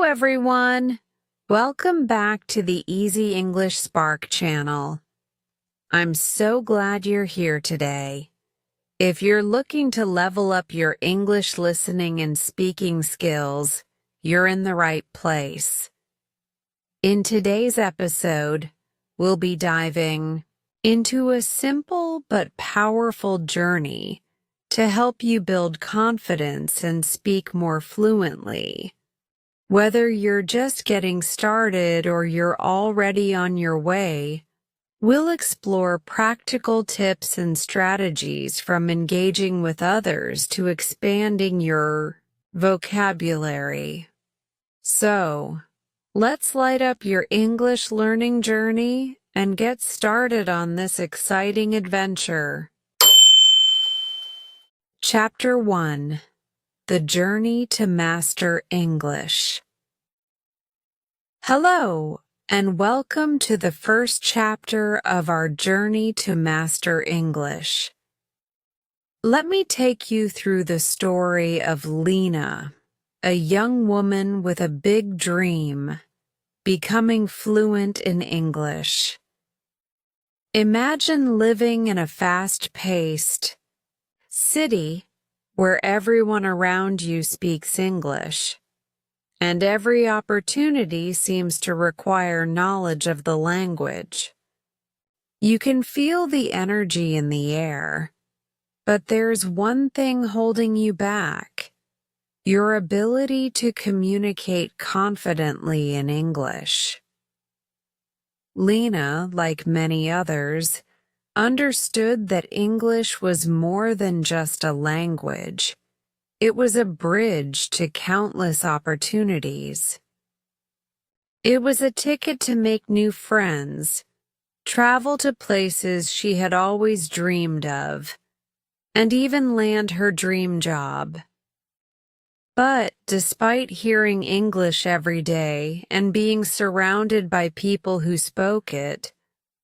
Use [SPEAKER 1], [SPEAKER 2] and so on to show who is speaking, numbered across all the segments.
[SPEAKER 1] everyone. Welcome back to the Easy English Spark channel. I'm so glad you're here today. If you're looking to level up your English listening and speaking skills, you're in the right place. In today's episode, we'll be diving into a simple but powerful journey to help you build confidence and speak more fluently. Whether you're just getting started or you're already on your way, we'll explore practical tips and strategies from engaging with others to expanding your vocabulary. So, let's light up your English learning journey and get started on this exciting adventure. Chapter 1: The Journey to Master English. Hello, and welcome to the first chapter of our journey to master English. Let me take you through the story of Lena, a young woman with a big dream, becoming fluent in English. Imagine living in a fast-paced city where everyone around you speaks English, and every opportunity seems to require knowledge of the language. You can feel the energy in the air, but there's one thing holding you back: your ability to communicate confidently in English. Lena, like many others, understood that English was more than just a language. It was a bridge to countless opportunities. It was a ticket to make new friends, travel to places she had always dreamed of, and even land her dream job. But despite hearing English every day and being surrounded by people who spoke it,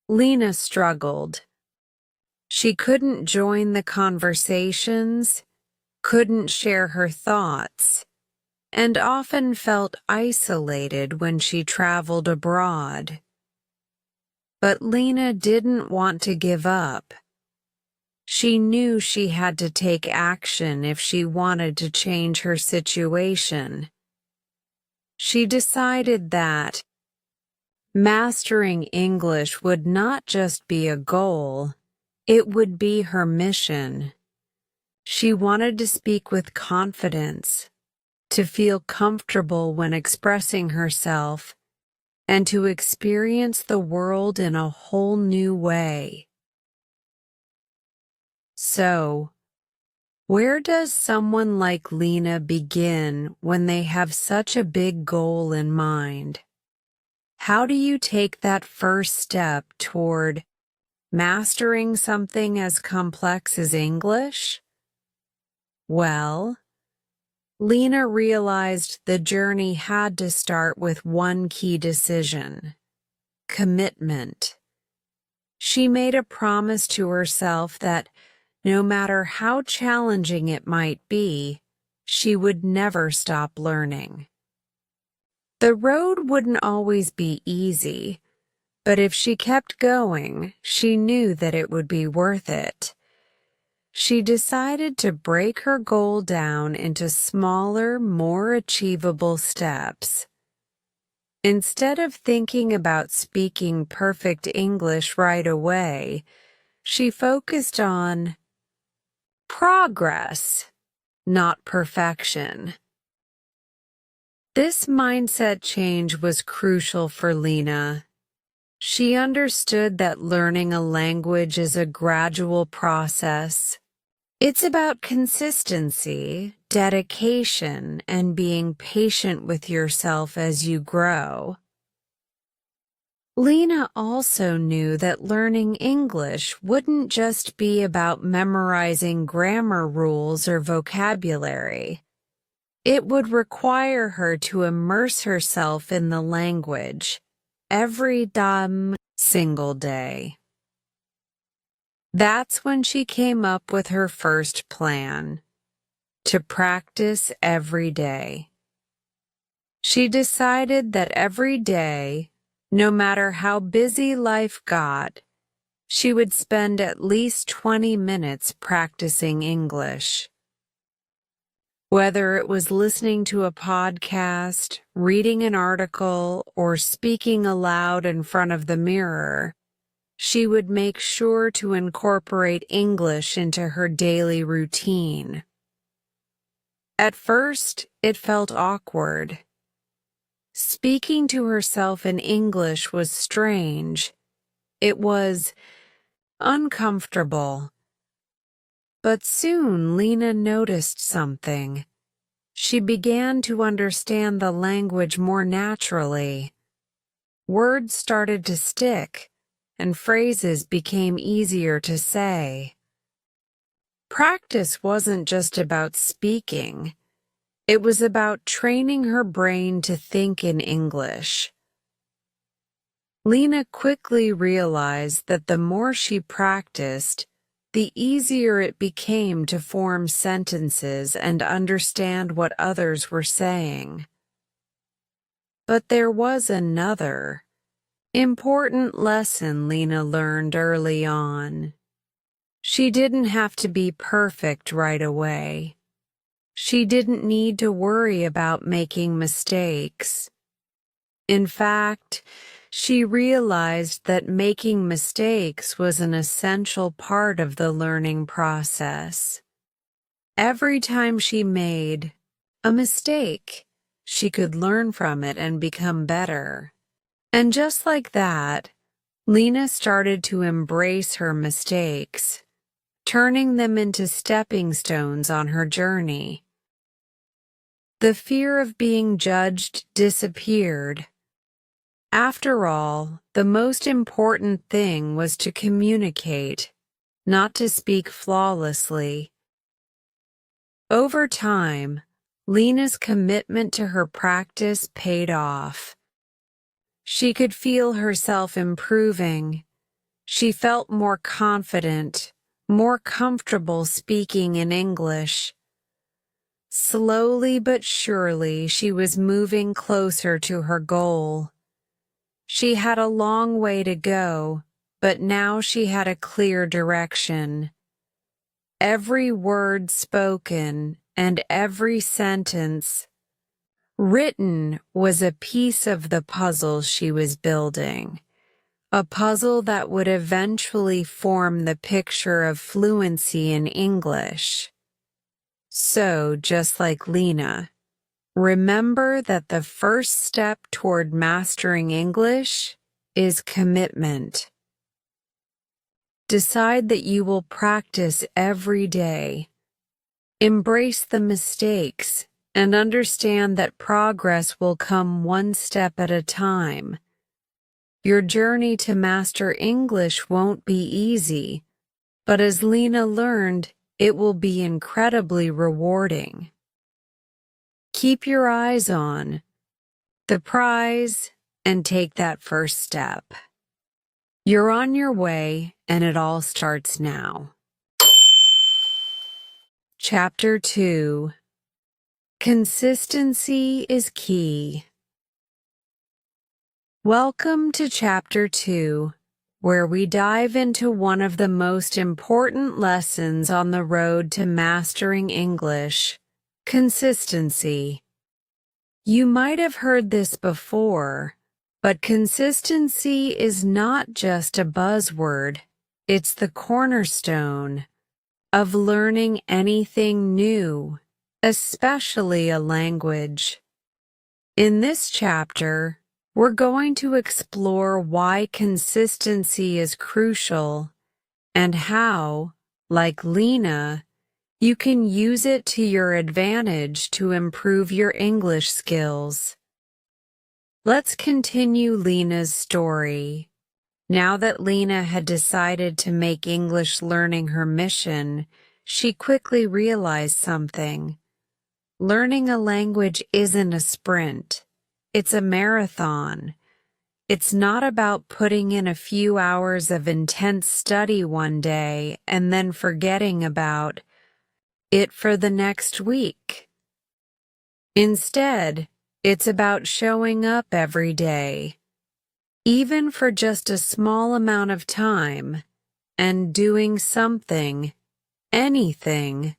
[SPEAKER 1] Lena struggled. She couldn't join the conversations, couldn't share her thoughts, and often felt isolated when she traveled abroad. But Lena didn't want to give up. She knew she had to take action if she wanted to change her situation. She decided that mastering English would not just be a goal, it would be her mission. She wanted to speak with confidence, to feel comfortable when expressing herself, and to experience the world in a whole new way. So, where does someone like Lena begin when they have such a big goal in mind? How do you take that first step toward mastering something as complex as English? Well, Lena realized the journey had to start with one key decision: commitment. She made a promise to herself that no matter how challenging it might be, she would never stop learning. The road wouldn't always be easy, but if she kept going, she knew that it would be worth it. She decided to break her goal down into smaller, more achievable steps. Instead of thinking about speaking perfect English right away, she focused on progress, not perfection. This mindset change was crucial for Lena. She understood that learning a language is a gradual process. It's about consistency, dedication, and being patient with yourself as you grow. Lena also knew that learning English wouldn't just be about memorizing grammar rules or vocabulary. It would require her to immerse herself in the language every damn single day. That's when she came up with her first plan: to practice every day. She decided that every day, no matter how busy life got, she would spend at least 20 minutes practicing English. Whether it was listening to a podcast, reading an article, or speaking aloud in front of the mirror, she would make sure to incorporate English into her daily routine. At first, it felt awkward. Speaking to herself in English was strange. It was uncomfortable. But soon Lena noticed something. She began to understand the language more naturally. Words started to stick, and phrases became easier to say. Practice wasn't just about speaking. It was about training her brain to think in English. Lena quickly realized that the more she practiced, the easier it became to form sentences and understand what others were saying. But there was another important lesson Lena learned early on. She didn't have to be perfect right away. She didn't need to worry about making mistakes. In fact, she realized that making mistakes was an essential part of the learning process. Every time she made a mistake, she could learn from it and become better. And just like that, Lena started to embrace her mistakes, turning them into stepping stones on her journey. The fear of being judged disappeared. After all, the most important thing was to communicate, not to speak flawlessly. Over time, Lena's commitment to her practice paid off. She could feel herself improving. She felt more confident, more comfortable speaking in English. Slowly but surely, she was moving closer to her goal. She had a long way to go, but now she had a clear direction. Every word spoken and every sentence written was a piece of the puzzle she was building, a puzzle that would eventually form the picture of fluency in English. So, just like Lena, remember that the first step toward mastering English is commitment. Decide that you will practice every day. Embrace the mistakes and understand that progress will come one step at a time. Your journey to master English won't be easy, but as Lena learned, it will be incredibly rewarding. Keep your eyes on the prize and take that first step. You're on your way, and it all starts now. Chapter 2. Consistency is key. Welcome to Chapter 2, where we dive into one of the most important lessons on the road to mastering English: consistency. You might have heard this before, but consistency is not just a buzzword, it's the cornerstone of learning anything new, especially a language. In this chapter, we're going to explore why consistency is crucial and how, like Lena, you can use it to your advantage to improve your English skills. Let's continue Lena's story. Now that Lena had decided to make English learning her mission, she quickly realized something. Learning a language isn't a sprint. It's a marathon. It's not about putting in a few hours of intense study one day and then forgetting about it for the next week. Instead, It's about showing up every day, even for just a small amount of time, and doing something, anything,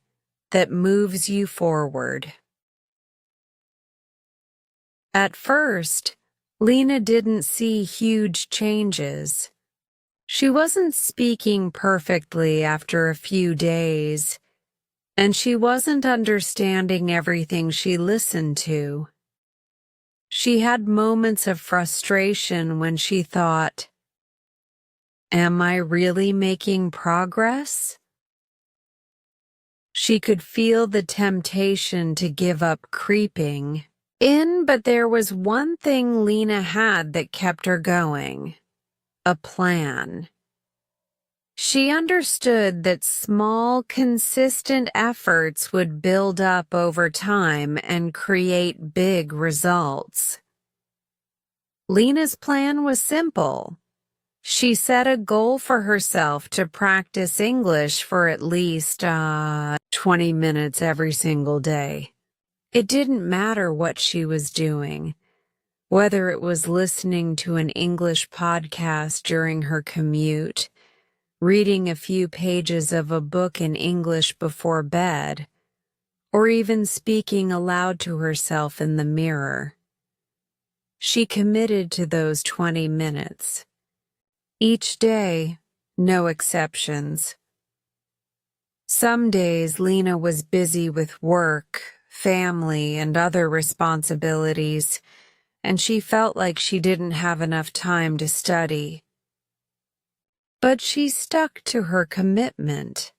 [SPEAKER 1] that moves you forward. At first, Lena didn't see huge changes. She wasn't speaking perfectly after a few days, and she wasn't understanding everything she listened to. She had moments of frustration when she thought, "Am I really making progress?" She could feel the temptation to give up creeping in, but there was one thing Lena had that kept her going: a plan. She understood that small, consistent efforts would build up over time and create big results. Lena's plan was simple. She set a goal for herself to practice English for at least 20 minutes every single day. It didn't matter what she was doing, whether it was listening to an English podcast during her commute, reading a few pages of a book in English before bed, or even speaking aloud to herself in the mirror. She committed to those 20 minutes. Each day, no exceptions. Some days Lena was busy with work, family, and other responsibilities, and she felt like she didn't have enough time to study. But she stuck to her commitment.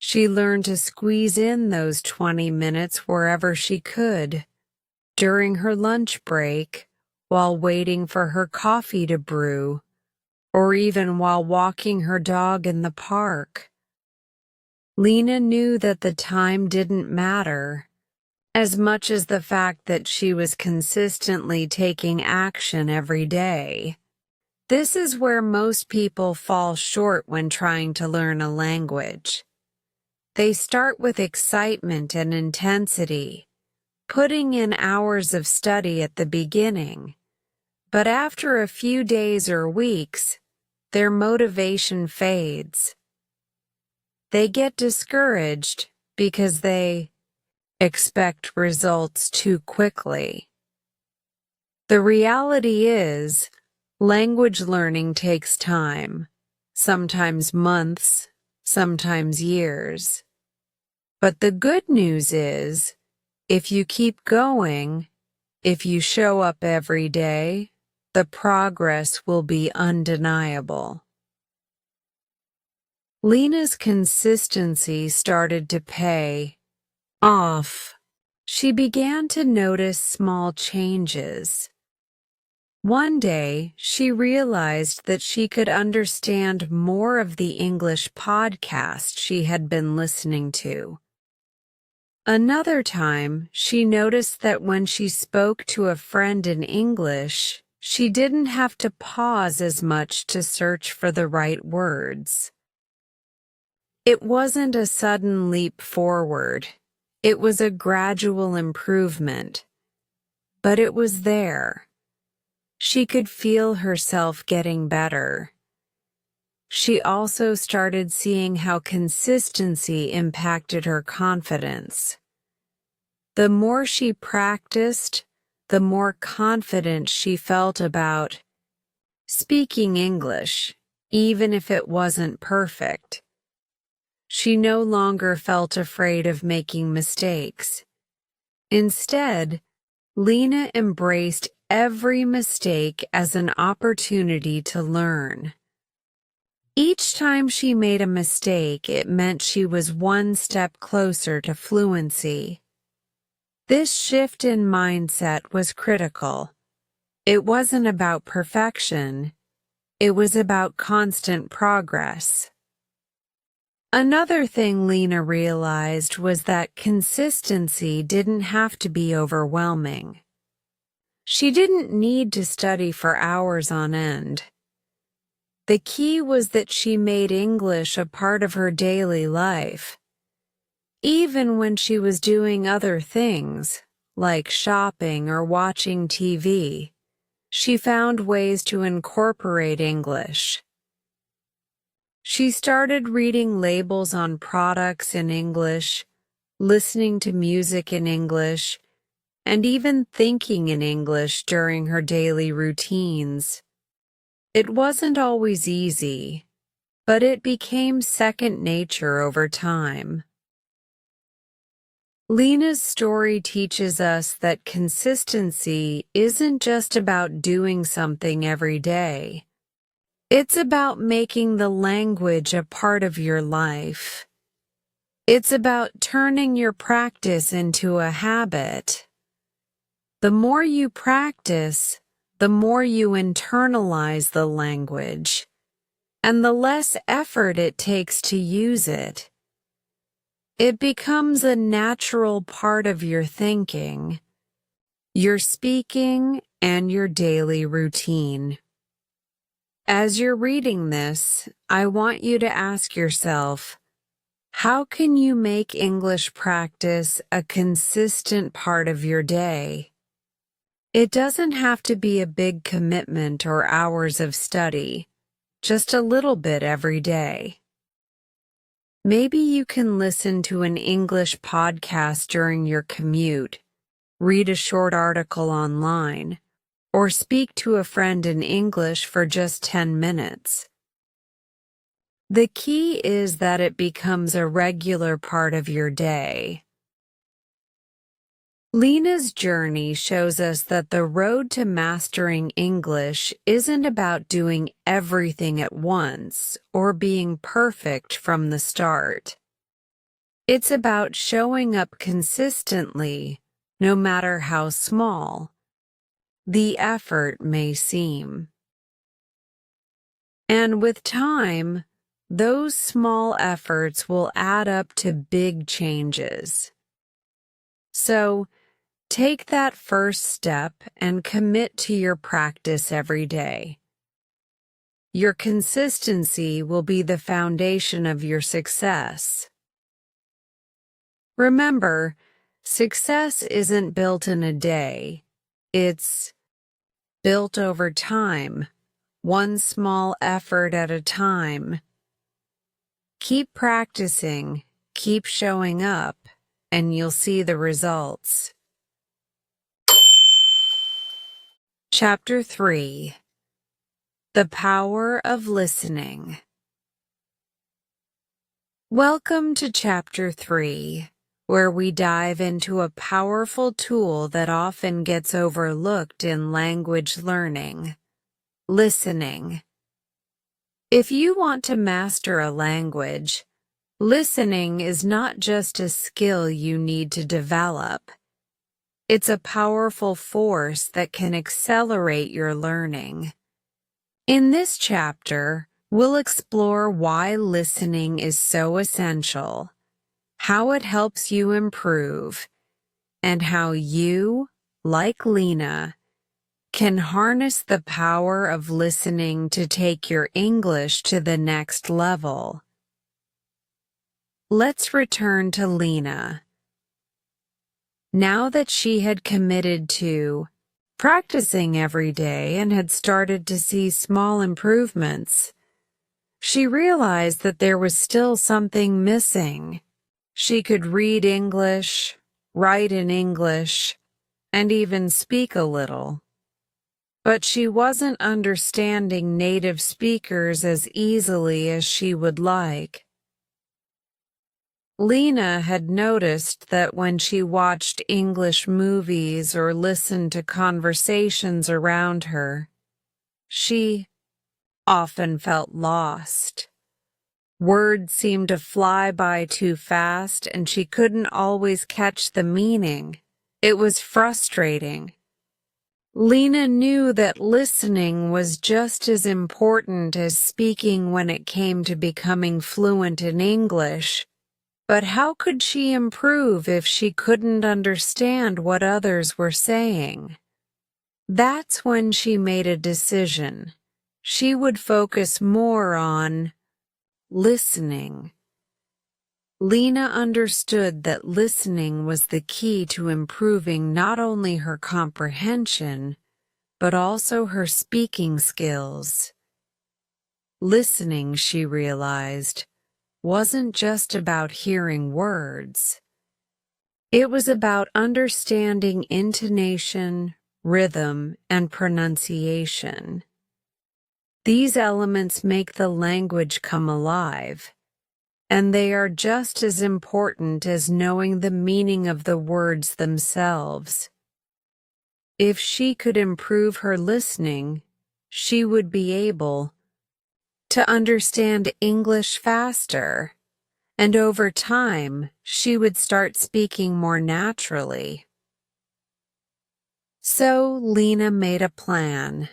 [SPEAKER 1] She learned to squeeze in those 20 minutes wherever she could, during her lunch break, while waiting for her coffee to brew, or even while walking her dog in the park. Lena knew that the time didn't matter, as much as the fact that she was consistently taking action every day. This is where most people fall short when trying to learn a language. They start with excitement and intensity, putting in hours of study at the beginning, but after a few days or weeks, their motivation fades. They get discouraged because they expect results too quickly. The reality is, language learning takes time, sometimes months, sometimes years. But the good news is, if you keep going, if you show up every day, the progress will be undeniable. Lena's consistency started to pay off. She began to notice small changes. One day, she realized that she could understand more of the English podcast she had been listening to. Another time, she noticed that when she spoke to a friend in English, she didn't have to pause as much to search for the right words. It wasn't a sudden leap forward. It was a gradual improvement. But it was there. She could feel herself getting better. She also started seeing how consistency impacted her confidence. The more she practiced, the more confident she felt about speaking English, even if it wasn't perfect. She no longer felt afraid of making mistakes. Instead, Lena embraced every mistake as an opportunity to learn. Each time she made a mistake, it meant she was one step closer to fluency. This shift in mindset was critical. It wasn't about perfection. It was about constant progress. Another thing Lena realized was that consistency didn't have to be overwhelming. She didn't need to study for hours on end. The key was that she made English a part of her daily life, even when she was doing other things, like shopping or watching TV, she found ways to incorporate English. She started reading labels on products in English, listening to music in English, and even thinking in English during her daily routines. It wasn't always easy, but it became second nature over time. Lena's story teaches us that consistency isn't just about doing something every day. It's about making the language a part of your life. It's about turning your practice into a habit. The more you practice, the more you internalize the language, and the less effort it takes to use it. It becomes a natural part of your thinking, your speaking, and your daily routine. As you're reading this, I want you to ask yourself, how can you make English practice a consistent part of your day? It doesn't have to be a big commitment or hours of study, just a little bit every day. Maybe you can listen to an English podcast during your commute, read a short article online, or speak to a friend in English for just 10 minutes. The key is that it becomes a regular part of your day. Lena's journey shows us that the road to mastering English isn't about doing everything at once or being perfect from the start. It's about showing up consistently, no matter how small the effort may seem. And with time, those small efforts will add up to big changes. So, take that first step and commit to your practice every day. Your consistency will be the foundation of your success. Remember, success isn't built in a day. It's built over time, one small effort at a time. Keep practicing, keep showing up, and you'll see the results. Chapter 3. The Power of Listening. Welcome to Chapter 3, where we dive into a powerful tool that often gets overlooked in language learning: listening. If you want to master a language, listening is not just a skill you need to develop. It's a powerful force that can accelerate your learning. In this chapter, we'll explore why listening is so essential, how it helps you improve, and how you, like Lena, can harness the power of listening to take your English to the next level. Let's return to Lena. Now that she had committed to practicing every day and had started to see small improvements, she realized that there was still something missing. She could read English, write in English, and even speak a little. But she wasn't understanding native speakers as easily as she would like. Lena had noticed that when she watched English movies or listened to conversations around her, she often felt lost. Words seemed to fly by too fast, and she couldn't always catch the meaning. It was frustrating. Lena knew that listening was just as important as speaking when it came to becoming fluent in English. But how could she improve if she couldn't understand what others were saying? That's when she made a decision. She would focus more on listening. Lena understood that listening was the key to improving not only her comprehension, but also her speaking skills. Listening, she realized, wasn't just about hearing words. It was about understanding intonation, rhythm, and pronunciation. These elements make the language come alive, and they are just as important as knowing the meaning of the words themselves. If she could improve her listening, she would be able to understand English faster, and over time, she would start speaking more naturally. So Lena made a plan.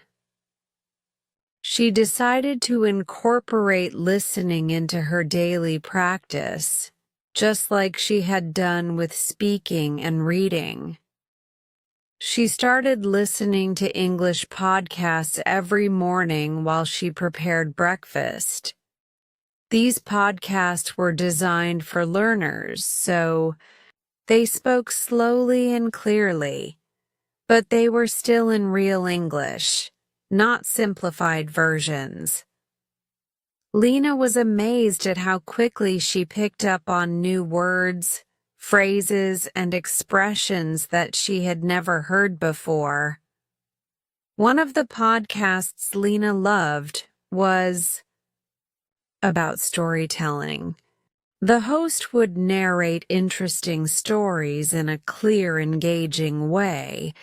[SPEAKER 1] She decided to incorporate listening into her daily practice, just like she had done with speaking and reading. She started listening to English podcasts every morning while she prepared breakfast. These podcasts were designed for learners, so they spoke slowly and clearly, but they were still in real English, not simplified versions. Lena was amazed at how quickly she picked up on new words, phrases, and expressions that she had never heard before. One of the podcasts Lena loved was about storytelling. The host would narrate interesting stories in a clear, engaging way,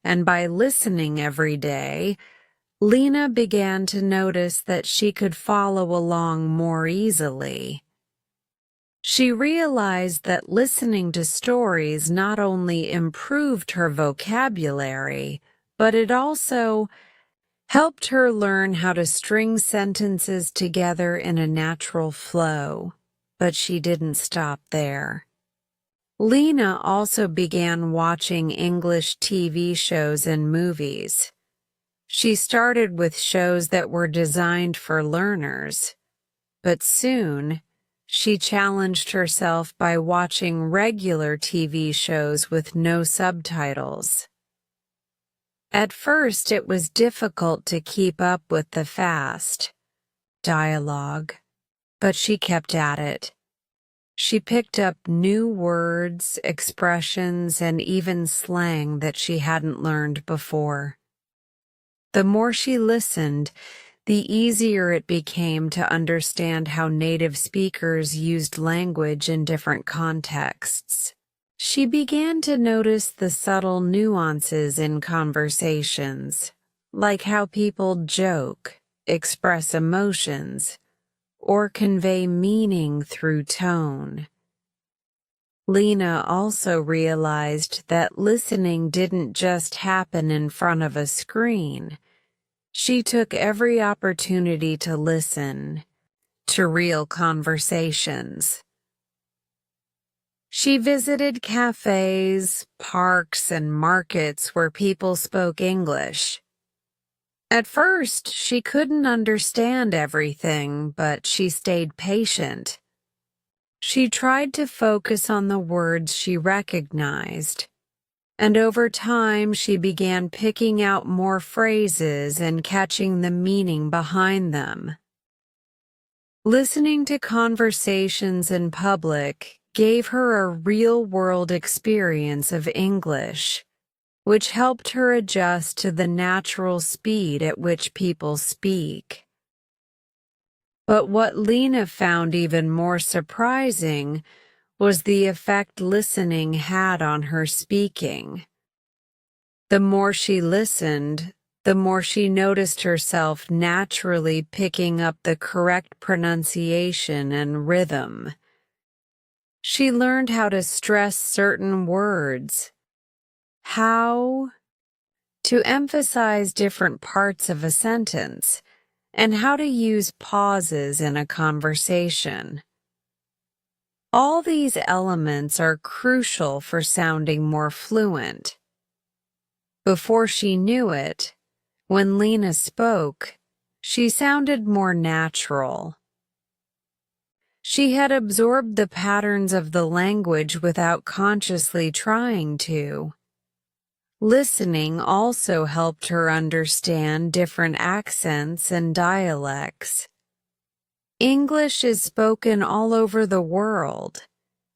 [SPEAKER 1] and by listening every day, Lena began to notice that she could follow along more easily. She realized that listening to stories not only improved her vocabulary, but it also helped her learn how to string sentences together in a natural flow. But she didn't stop there. Lena also began watching English TV shows and movies. She started with shows that were designed for learners, but soon she challenged herself by watching regular TV shows with no subtitles. At first, it was difficult to keep up with the fast dialogue, but she kept at it. She picked up new words, expressions, and even slang that she hadn't learned before. The more she listened, the easier it became to understand how native speakers used language in different contexts. She began to notice the subtle nuances in conversations, like how people joke, express emotions, or convey meaning through tone. Lena also realized that listening didn't just happen in front of a screen. She took every opportunity to listen to real conversations. She visited cafes, parks, and markets where people spoke English. At first, she couldn't understand everything, but she stayed patient. She tried to focus on the words she recognized, and over time she began picking out more phrases and catching the meaning behind them. Listening to conversations in public gave her a real-world experience of English, which helped her adjust to the natural speed at which people speak. But what Lena found even more surprising was the effect listening had on her speaking. The more she listened, the more she noticed herself naturally picking up the correct pronunciation and rhythm. She learned how to stress certain words, how to emphasize different parts of a sentence, and how to use pauses in a conversation. All these elements are crucial for sounding more fluent. Before she knew it, when Lena spoke, she sounded more natural. She had absorbed the patterns of the language without consciously trying to. Listening also helped her understand different accents and dialects. English is spoken all over the world,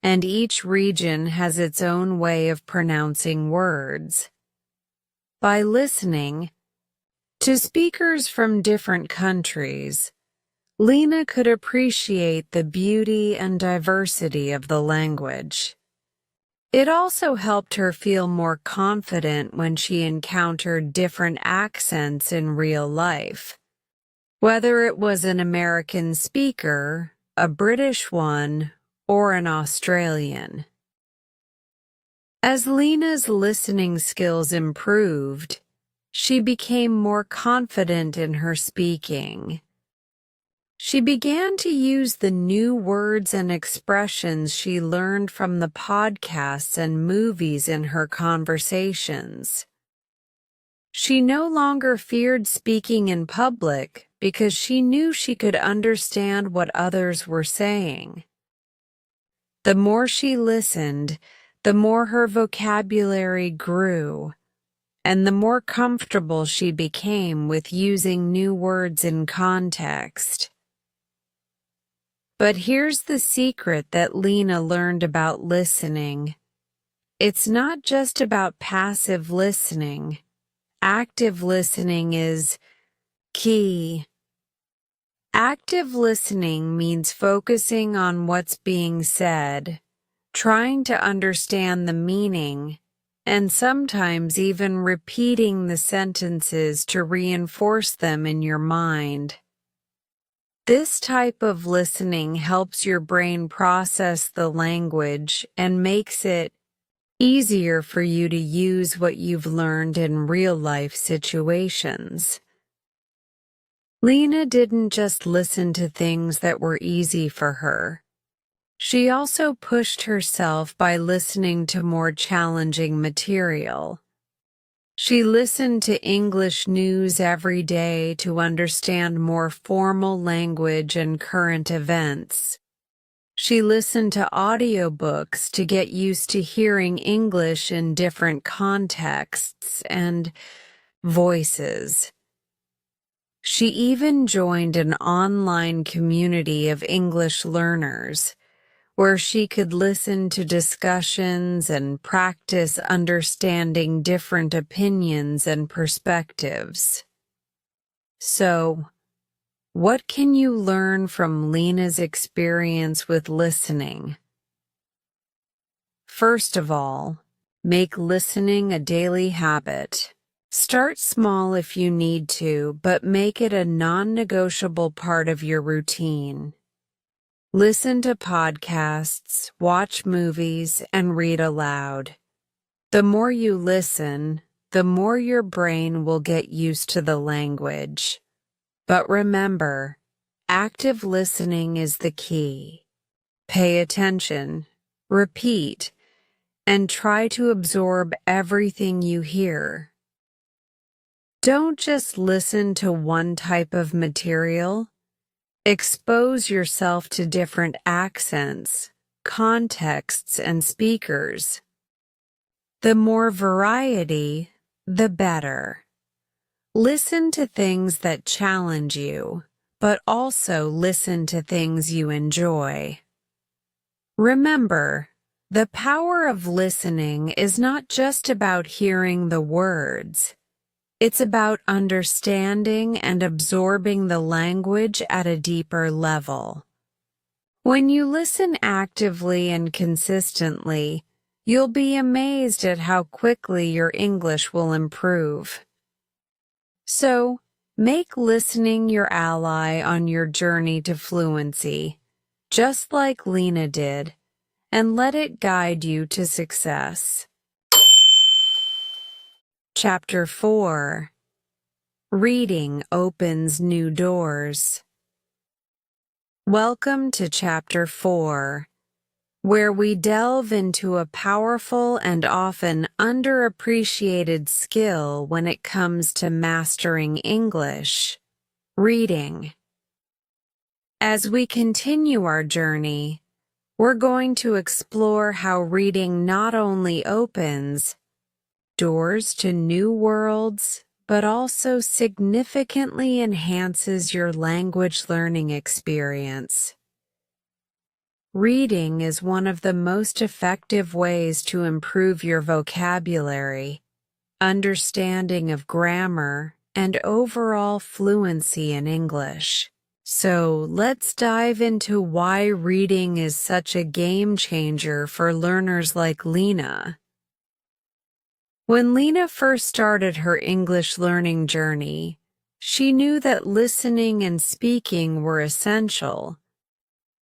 [SPEAKER 1] and each region has its own way of pronouncing words. By listening to speakers from different countries, Lena could appreciate the beauty and diversity of the language. It also helped her feel more confident when she encountered different accents in real life. Whether it was an American speaker, a British one, or an Australian. As Lena's listening skills improved, she became more confident in her speaking. She began to use the new words and expressions she learned from the podcasts and movies in her conversations. She no longer feared speaking in public because she knew she could understand what others were saying. The more she listened, the more her vocabulary grew, and the more comfortable she became with using new words in context. But here's the secret that Lena learned about listening. It's not just about passive listening. Active listening is key. Active listening means focusing on what's being said, trying to understand the meaning, and sometimes even repeating the sentences to reinforce them in your mind. This type of listening helps your brain process the language and makes it easier for you to use what you've learned in real-life situations. Lena didn't just listen to things that were easy for her. She also pushed herself by listening to more challenging material. She listened to English news every day to understand more formal language and current events. She listened to audiobooks to get used to hearing English in different contexts and voices. She even joined an online community of English learners, where she could listen to discussions and practice understanding different opinions and perspectives. So, what can you learn from Lena's experience with listening? First of all, make listening a daily habit. Start small if you need to, but make it a non-negotiable part of your routine. Listen to podcasts, watch movies, and read aloud. The more you listen, the more your brain will get used to the language. But remember, active listening is the key. Pay attention, repeat, and try to absorb everything you hear. Don't just listen to one type of material. Expose yourself to different accents, contexts, and speakers. The more variety, the better. Listen to things that challenge you, but also listen to things you enjoy. Remember, the power of listening is not just about hearing the words. It's about understanding and absorbing the language at a deeper level. When you listen actively and consistently, you'll be amazed at how quickly your English will improve. So, make listening your ally on your journey to fluency, just like Lena did, and let it guide you to success. Chapter 4. Reading opens new doors. Welcome to Chapter 4, where we delve into a powerful and often underappreciated skill when it comes to mastering English: reading. As we continue our journey, we're going to explore how reading not only opens doors to new worlds, but also significantly enhances your language learning experience. Reading is one of the most effective ways to improve your vocabulary, understanding of grammar, and overall fluency in English. So let's dive into why reading is such a game changer for learners like Lena. When Lena first started her English learning journey, she knew that listening and speaking were essential.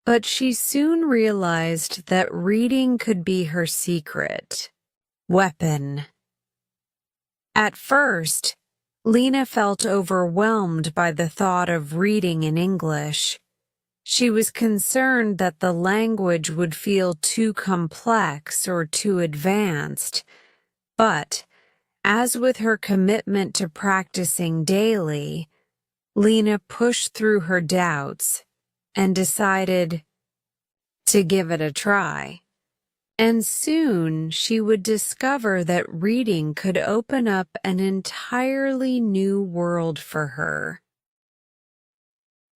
[SPEAKER 1] But she soon realized that reading could be her secret weapon. At first, Lena felt overwhelmed by the thought of reading in English. She was concerned that the language would feel too complex or too advanced, but, as with her commitment to practicing daily, Lena pushed through her doubts and decided to give it a try. And soon she would discover that reading could open up an entirely new world for her.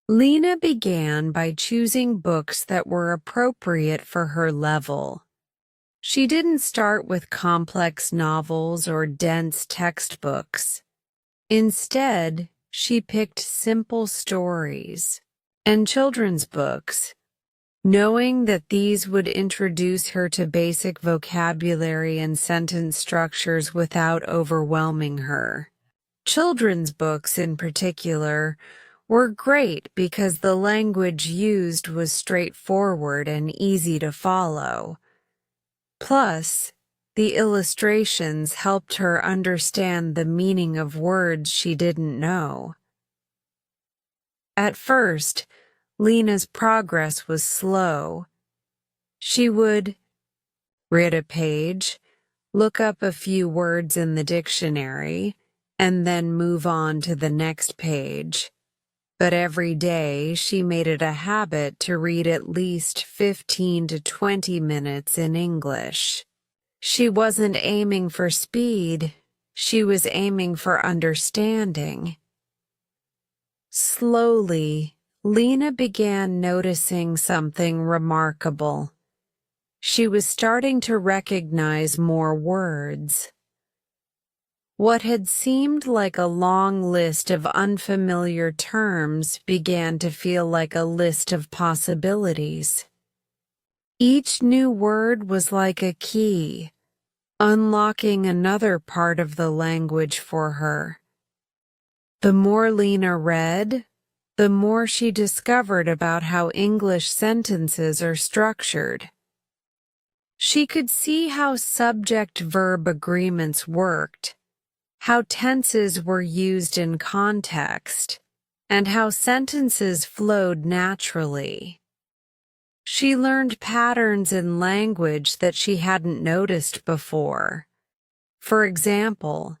[SPEAKER 1] Lena began by choosing books that were appropriate for her level. She didn't start with complex novels or dense textbooks. Instead, she picked simple stories and children's books, knowing that these would introduce her to basic vocabulary and sentence structures without overwhelming her. Children's books, in particular, were great because the language used was straightforward and easy to follow. Plus, the illustrations helped her understand the meaning of words she didn't know. At first, Lena's progress was slow. She would read a page, look up a few words in the dictionary, and then move on to the next page. But every day she made it a habit to read at least 15 to 20 minutes in English. She wasn't aiming for speed, she was aiming for understanding. Slowly, Lena began noticing something remarkable. She was starting to recognize more words. What had seemed like a long list of unfamiliar terms began to feel like a list of possibilities. Each new word was like a key, unlocking another part of the language for her. The more Lena read, the more she discovered about how English sentences are structured. She could see how subject-verb agreements worked, how tenses were used in context, and how sentences flowed naturally. She learned patterns in language that she hadn't noticed before. For example,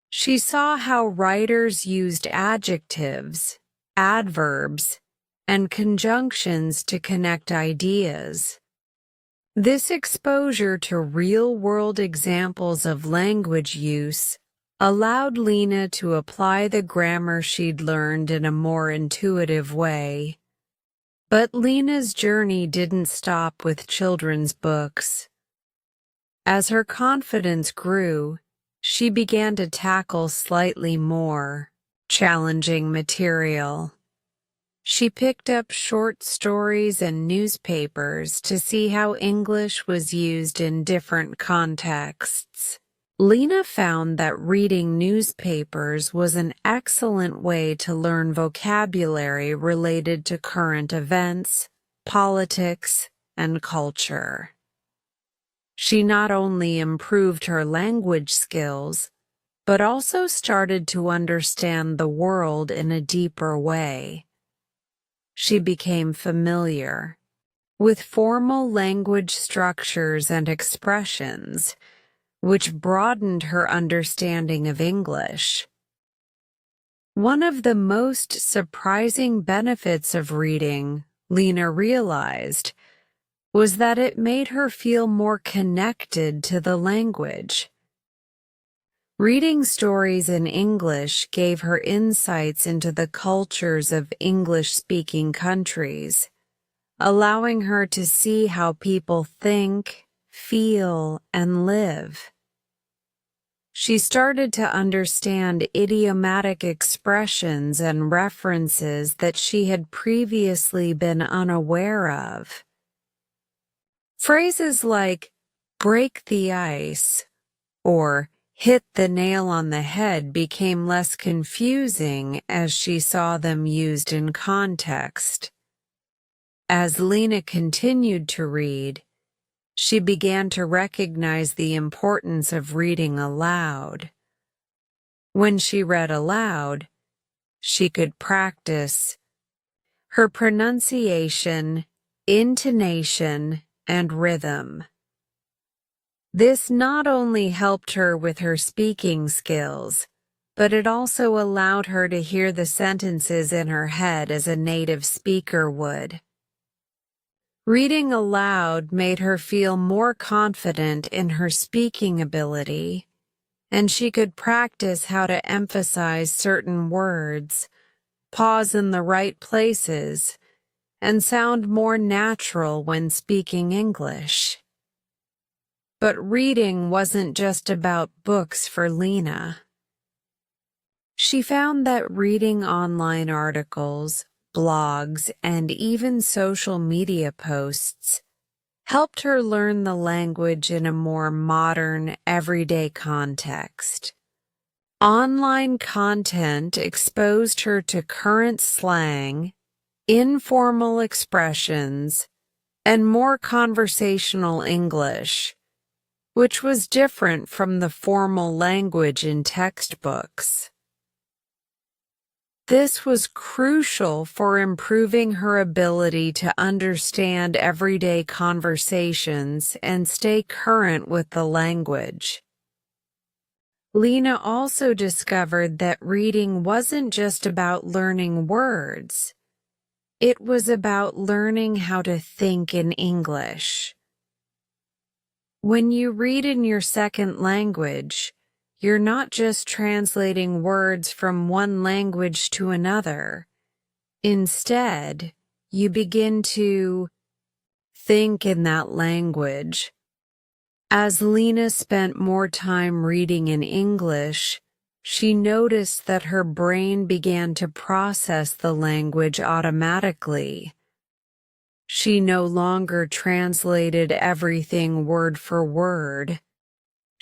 [SPEAKER 1] she saw how writers used adjectives, adverbs, and conjunctions to connect ideas. This exposure to real-world examples of language use allowed Lena to apply the grammar she'd learned in a more intuitive way. But Lena's journey didn't stop with children's books. As her confidence grew, she began to tackle slightly more challenging material. She picked up short stories and newspapers to see how English was used in different contexts. Lena found that reading newspapers was an excellent way to learn vocabulary related to current events, politics, and culture. She not only improved her language skills, but also started to understand the world in a deeper way. She became familiar with formal language structures and expressions, which broadened her understanding of English. One of the most surprising benefits of reading Lena realized was that it made her feel more connected to the language. Reading stories in English gave her insights into the cultures of English-speaking countries, allowing her to see how people think, feel, and live. She started to understand idiomatic expressions and references that she had previously been unaware of. Phrases like break the ice or hit the nail on the head became less confusing as she saw them used in context. As Lena continued to read, she began to recognize the importance of reading aloud. When she read aloud, she could practice her pronunciation, intonation, and rhythm. This not only helped her with her speaking skills, but it also allowed her to hear the sentences in her head as a native speaker would. Reading aloud made her feel more confident in her speaking ability, and she could practice how to emphasize certain words, pause in the right places, and sound more natural when speaking English. But reading wasn't just about books for Lena. She found that reading online articles, blogs, and even social media posts helped her learn the language in a more modern, everyday context. Online content exposed her to current slang, informal expressions, and more conversational English, which was different from the formal language in textbooks. This was crucial for improving her ability to understand everyday conversations and stay current with the language. Lena also discovered that reading wasn't just about learning words. It was about learning how to think in English. When you read in your second language, you're not just translating words from one language to another. Instead, you begin to think in that language. As Lena spent more time reading in English, she noticed that her brain began to process the language automatically. She no longer translated everything word for word.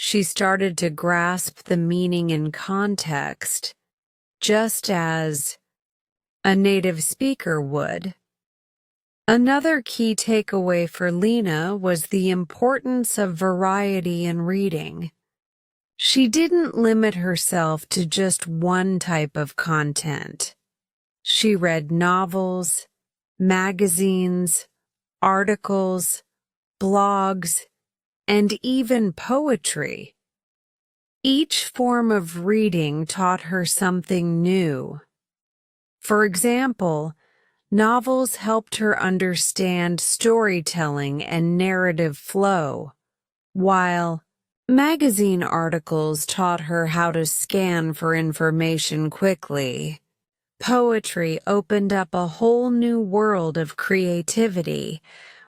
[SPEAKER 1] She started to grasp the meaning in context, just as a native speaker would. Another key takeaway for Lena was the importance of variety in reading. She didn't limit herself to just one type of content. She read novels, magazines, articles, blogs, and even poetry. Each form of reading taught her something new. For example, novels helped her understand storytelling and narrative flow, while magazine articles taught her how to scan for information quickly. Poetry opened up a whole new world of creativity,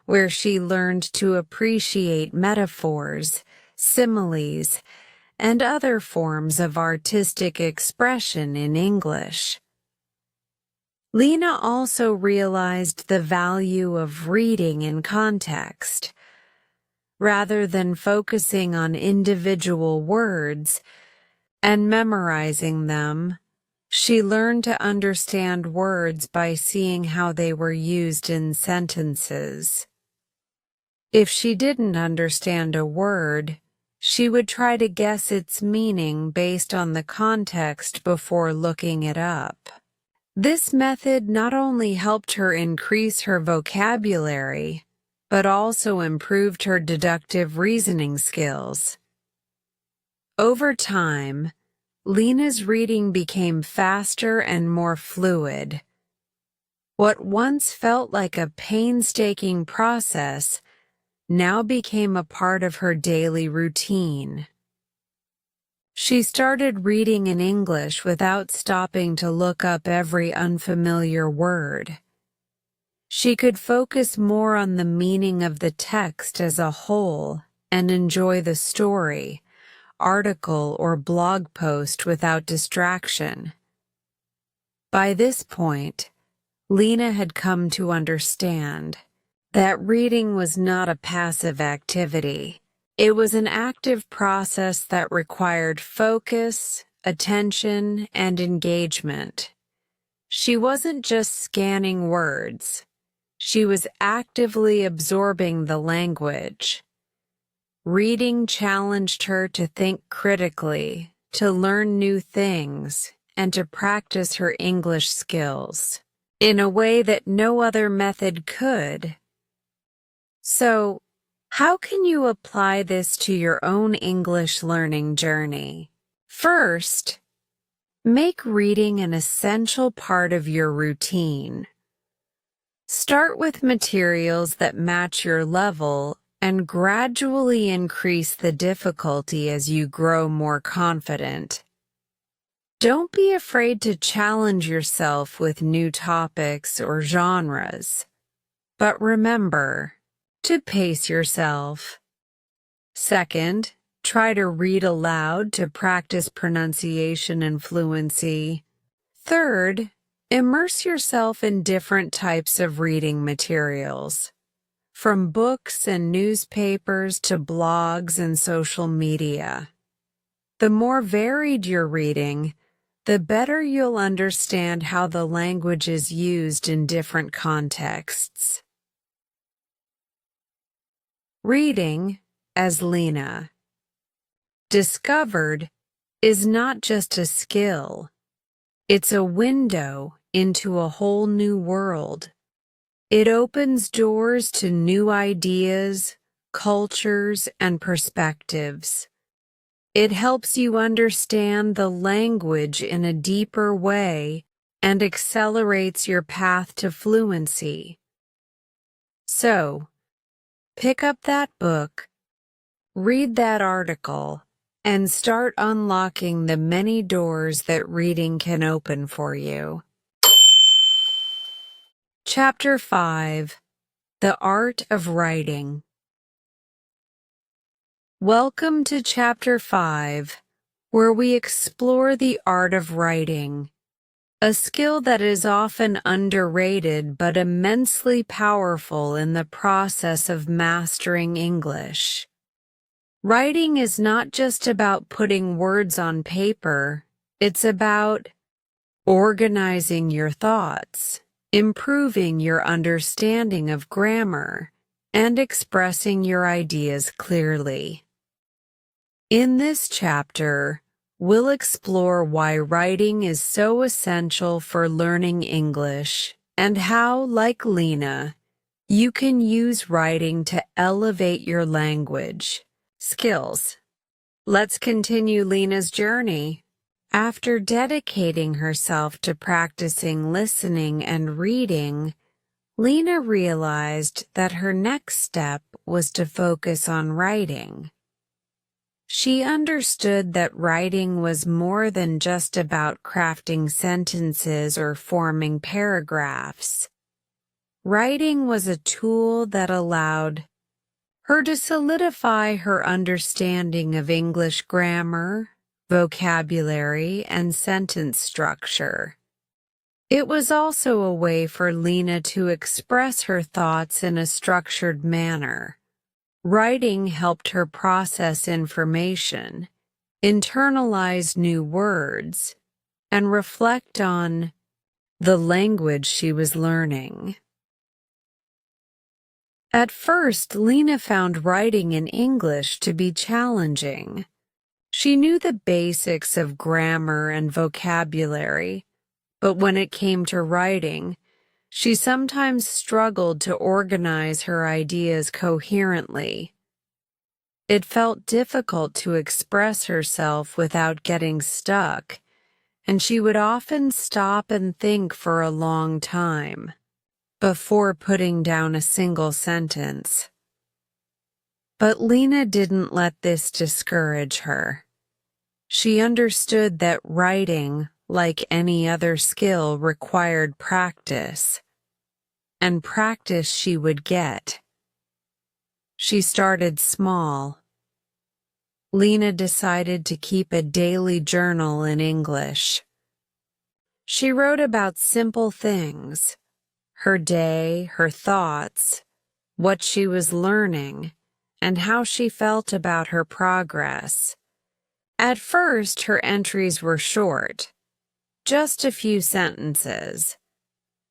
[SPEAKER 1] where she learned to appreciate metaphors, similes, and other forms of artistic expression in English. Lena also realized the value of reading in context. Rather than focusing on individual words and memorizing them, she learned to understand words by seeing how they were used in sentences. If she didn't understand a word, she would try to guess its meaning based on the context before looking it up. This method not only helped her increase her vocabulary, but also improved her deductive reasoning skills. Over time, Lena's reading became faster and more fluid. What once felt like a painstaking process now became a part of her daily routine. She started reading in English without stopping to look up every unfamiliar word. She could focus more on the meaning of the text as a whole and enjoy the story, article, or blog post without distraction. By this point, Lena had come to understand that reading was not a passive activity. It was an active process that required focus, attention, and engagement. She wasn't just scanning words. She was actively absorbing the language. Reading challenged her to think critically, to learn new things, and to practice her English skills in a way that no other method could. So, how can you apply this to your own English learning journey? First, make reading an essential part of your routine. Start with materials that match your level and gradually increase the difficulty as you grow more confident. Don't be afraid to challenge yourself with new topics or genres, but remember to pace yourself. Second, try to read aloud to practice pronunciation and fluency. Third, immerse yourself in different types of reading materials, from books and newspapers to blogs and social media. The more varied your reading, the better you'll understand how the language is used in different contexts. Reading, as Lena discovered, is not just a skill. It's a window into a whole new world. It opens doors to new ideas, cultures, and perspectives. It helps you understand the language in a deeper way and accelerates your path to fluency. So, pick up that book, read that article, and start unlocking the many doors that reading can open for you. Chapter 5: The Art of Writing. Welcome to Chapter 5, where we explore the art of writing, a skill that is often underrated but immensely powerful in the process of mastering English. Writing is not just about putting words on paper, it's about organizing your thoughts, improving your understanding of grammar, and expressing your ideas clearly. In this chapter, we'll explore why writing is so essential for learning English and how, like Lena, you can use writing to elevate your language skills. Let's continue Lena's journey. After dedicating herself to practicing listening and reading, Lena realized that her next step was to focus on writing. She understood that writing was more than just about crafting sentences or forming paragraphs. Writing was a tool that allowed her to solidify her understanding of English grammar, vocabulary, and sentence structure. It was also a way for Lena to express her thoughts in a structured manner. Writing helped her process information, internalize new words, and reflect on the language she was learning. At first, Lena found writing in English to be challenging. She knew the basics of grammar and vocabulary, but when it came to writing, she sometimes struggled to organize her ideas coherently. It felt difficult to express herself without getting stuck, and she would often stop and think for a long time. before putting down a single sentence. But Lena didn't let this discourage her. She understood that writing, like any other skill, required practice, and practice she would get. She started small. Lena decided to keep a daily journal in English. She wrote about simple things, her day, her thoughts, what she was learning, and how she felt about her progress. At first, her entries were short, just a few sentences.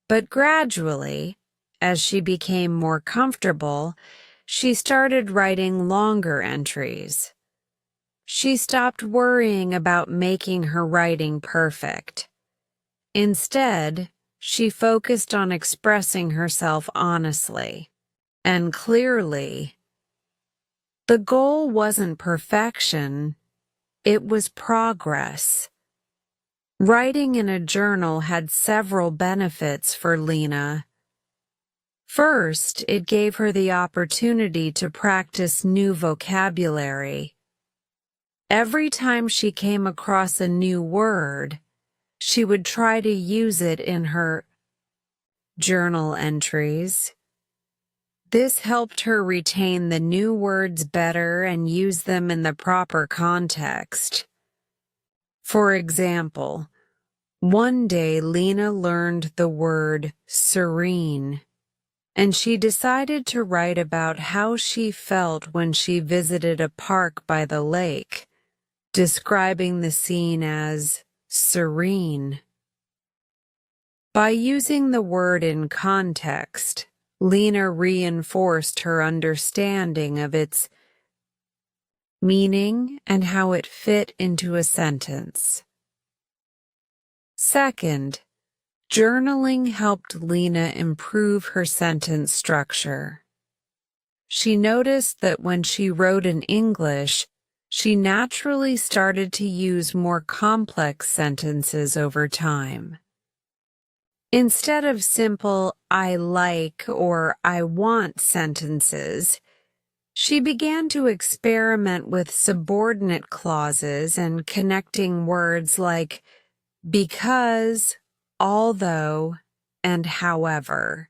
[SPEAKER 1] But gradually, as she became more comfortable, she started writing longer entries. She stopped worrying about making her writing perfect. Instead, she focused on expressing herself honestly and clearly. The goal wasn't perfection, it was progress. Writing in a journal had several benefits for Lena. First, it gave her the opportunity to practice new vocabulary. Every time she came across a new word, she would try to use it in her journal entries. This helped her retain the new words better and use them in the proper context. For example, one day Lena learned the word serene, and she decided to write about how she felt when she visited a park by the lake, describing the scene as serene. By using the word in context, Lena reinforced her understanding of its meaning and how it fit into a sentence. Second, journaling helped Lena improve her sentence structure. She noticed that when she wrote in English, she naturally started to use more complex sentences over time. Instead of simple "I like" or "I want" sentences, she began to experiment with subordinate clauses and connecting words like because, although, and however.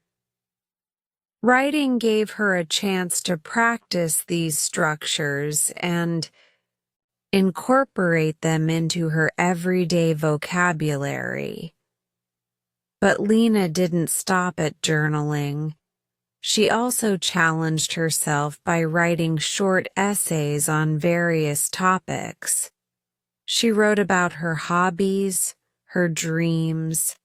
[SPEAKER 1] Writing gave her a chance to practice these structures and incorporate them into her everyday vocabulary. But Lena didn't stop at journaling. She also challenged herself by writing short essays on various topics. She wrote about her hobbies, her dreams,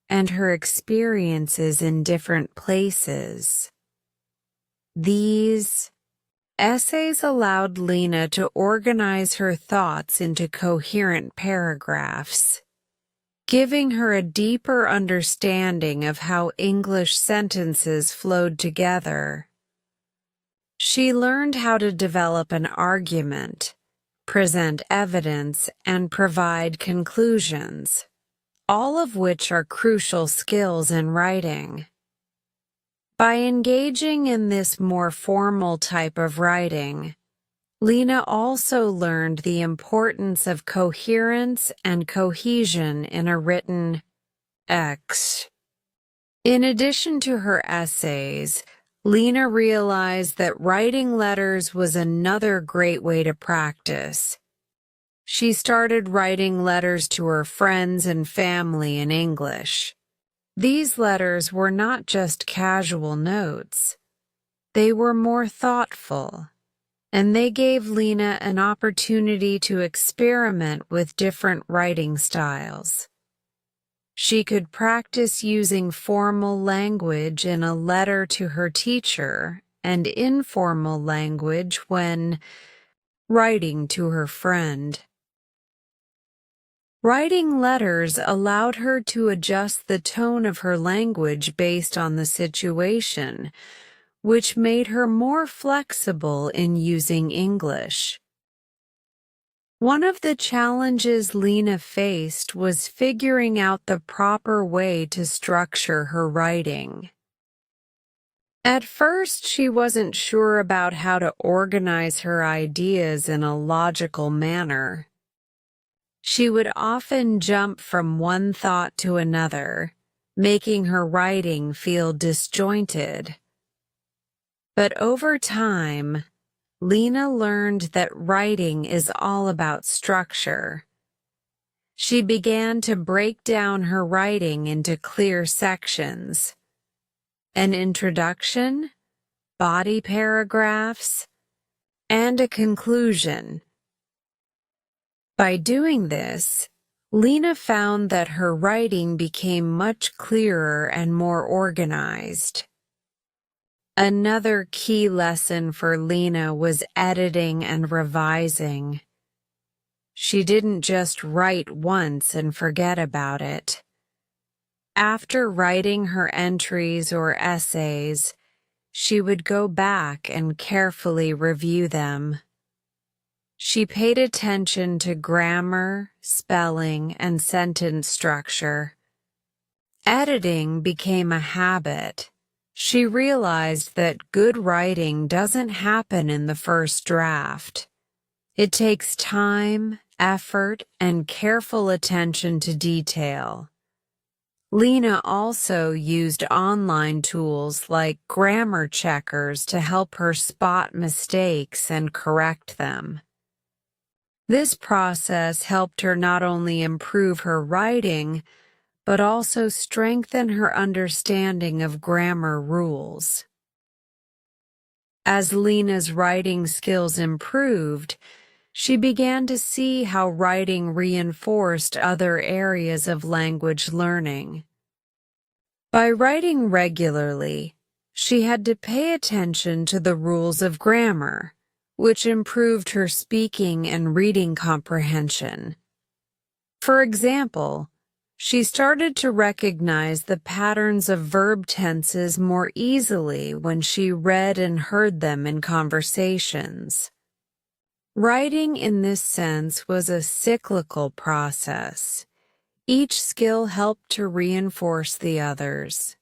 [SPEAKER 1] and her experiences in different places. These essays allowed Lena to organize her thoughts into coherent paragraphs, giving her a deeper understanding of how English sentences flowed together. She learned how to develop an argument, present evidence, and provide conclusions, all of which are crucial skills in writing. By engaging in this more formal type of writing, Lena also learned the importance of coherence and cohesion in a written text. In addition to her essays, Lena realized that writing letters was another great way to practice. She started writing letters to her friends and family in English. These letters were not just casual notes. They were more thoughtful, and they gave Lena an opportunity to experiment with different writing styles. She could practice using formal language in a letter to her teacher and informal language when writing to her friend. Writing letters allowed her to adjust the tone of her language based on the situation, which made her more flexible in using English. One of the challenges Lena faced was figuring out the proper way to structure her writing. At first, she wasn't sure about how to organize her ideas in a logical manner. She would often jump from one thought to another, making her writing feel disjointed. But over time, Lena learned that writing is all about structure. She began to break down her writing into clear sections: an introduction, body paragraphs, and a conclusion. By doing this, Lena found that her writing became much clearer and more organized. Another key lesson for Lena was editing and revising. She didn't just write once and forget about it. After writing her entries or essays, she would go back and carefully review them. She paid attention to grammar, spelling, and sentence structure. Editing became a habit. She realized that good writing doesn't happen in the first draft. It takes time, effort, and careful attention to detail. Lena also used online tools like grammar checkers to help her spot mistakes and correct them. This process helped her not only improve her writing, but also strengthen her understanding of grammar rules. As Lena's writing skills improved, she began to see how writing reinforced other areas of language learning. By writing regularly, she had to pay attention to the rules of grammar, which improved her speaking and reading comprehension. For example, she started to recognize the patterns of verb tenses more easily when she read and heard them in conversations. Writing in this sense was a cyclical process. Each skill helped to reinforce the others.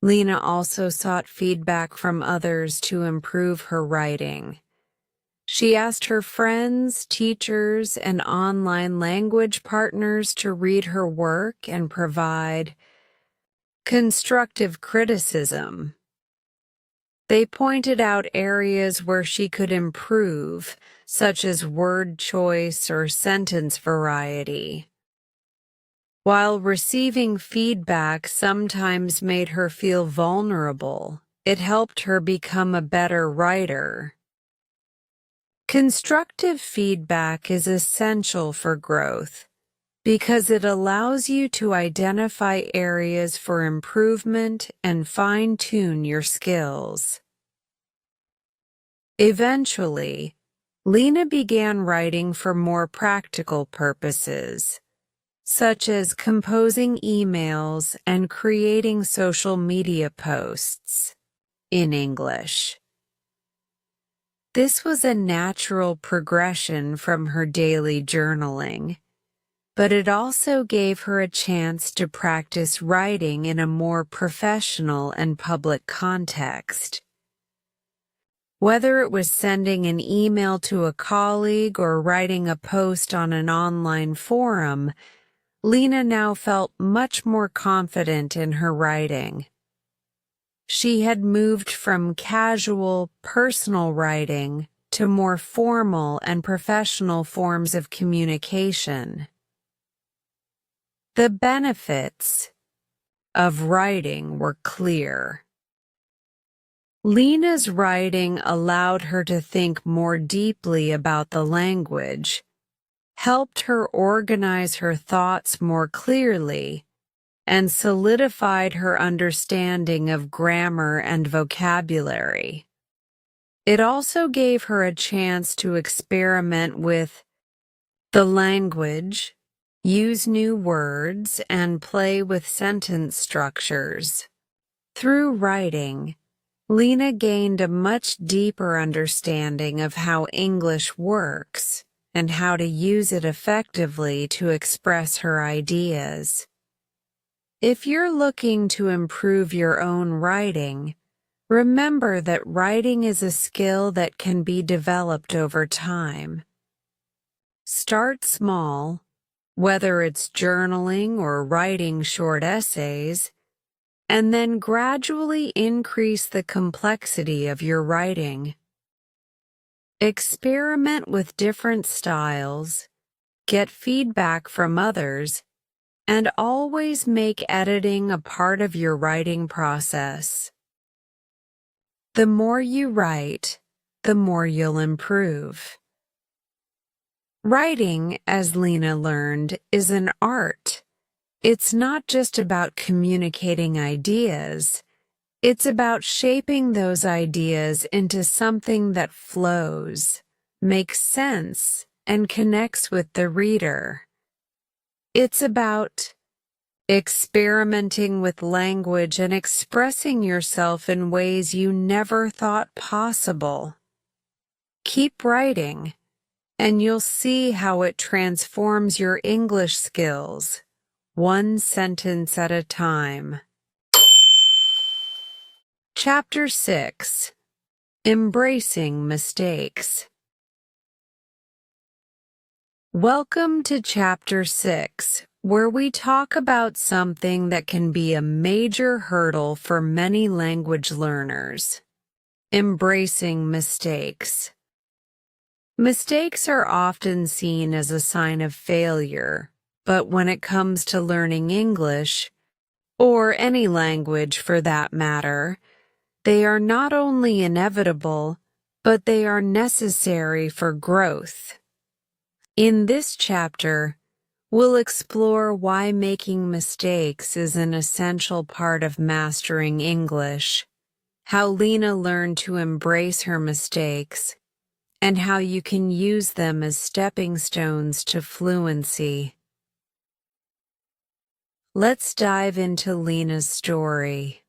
[SPEAKER 1] Lena also sought feedback from others to improve her writing. She asked her friends, teachers, and online language partners to read her work and provide constructive criticism. They pointed out areas where she could improve, such as word choice or sentence variety. While receiving feedback sometimes made her feel vulnerable, it helped her become a better writer. Constructive feedback is essential for growth because it allows you to identify areas for improvement and fine-tune your skills. Eventually, Lena began writing for more practical purposes, such as composing emails and creating social media posts in English. This was a natural progression from her daily journaling, but it also gave her a chance to practice writing in a more professional and public context. Whether it was sending an email to a colleague or writing a post on an online forum, Lena now felt much more confident in her writing. She had moved from casual, personal writing to more formal and professional forms of communication. The benefits of writing were clear. Lena's writing allowed her to think more deeply about the language, helped her organize her thoughts more clearly, and solidified her understanding of grammar and vocabulary. It also gave her a chance to experiment with the language, use new words, and play with sentence structures. Through writing, Lena gained a much deeper understanding of how English works and how to use it effectively to express her ideas. If you're looking to improve your own writing, Remember that writing is a skill that can be developed over time. Start small, whether it's journaling or writing short essays, and then gradually increase the complexity of your writing. Experiment with different styles, get feedback from others, and always make editing a part of your writing process. The more you write, the more you'll improve. Writing, as Lena learned, is an art. It's not just about communicating ideas. It's about shaping those ideas into something that flows, makes sense, and connects with the reader. It's about experimenting with language and expressing yourself in ways you never thought possible. Keep writing, and you'll see how it transforms your English skills, one sentence at a time. Chapter 6. Embracing Mistakes. Welcome to Chapter 6, where we talk about something that can be a major hurdle for many language learners: embracing mistakes. Mistakes are often seen as a sign of failure, but when it comes to learning English, or any language for that matter, they are not only inevitable, but they are necessary for growth. In this chapter, we'll explore why making mistakes is an essential part of mastering English, how Lena learned to embrace her mistakes, and how you can use them as stepping stones to fluency. Let's dive into Lena's story.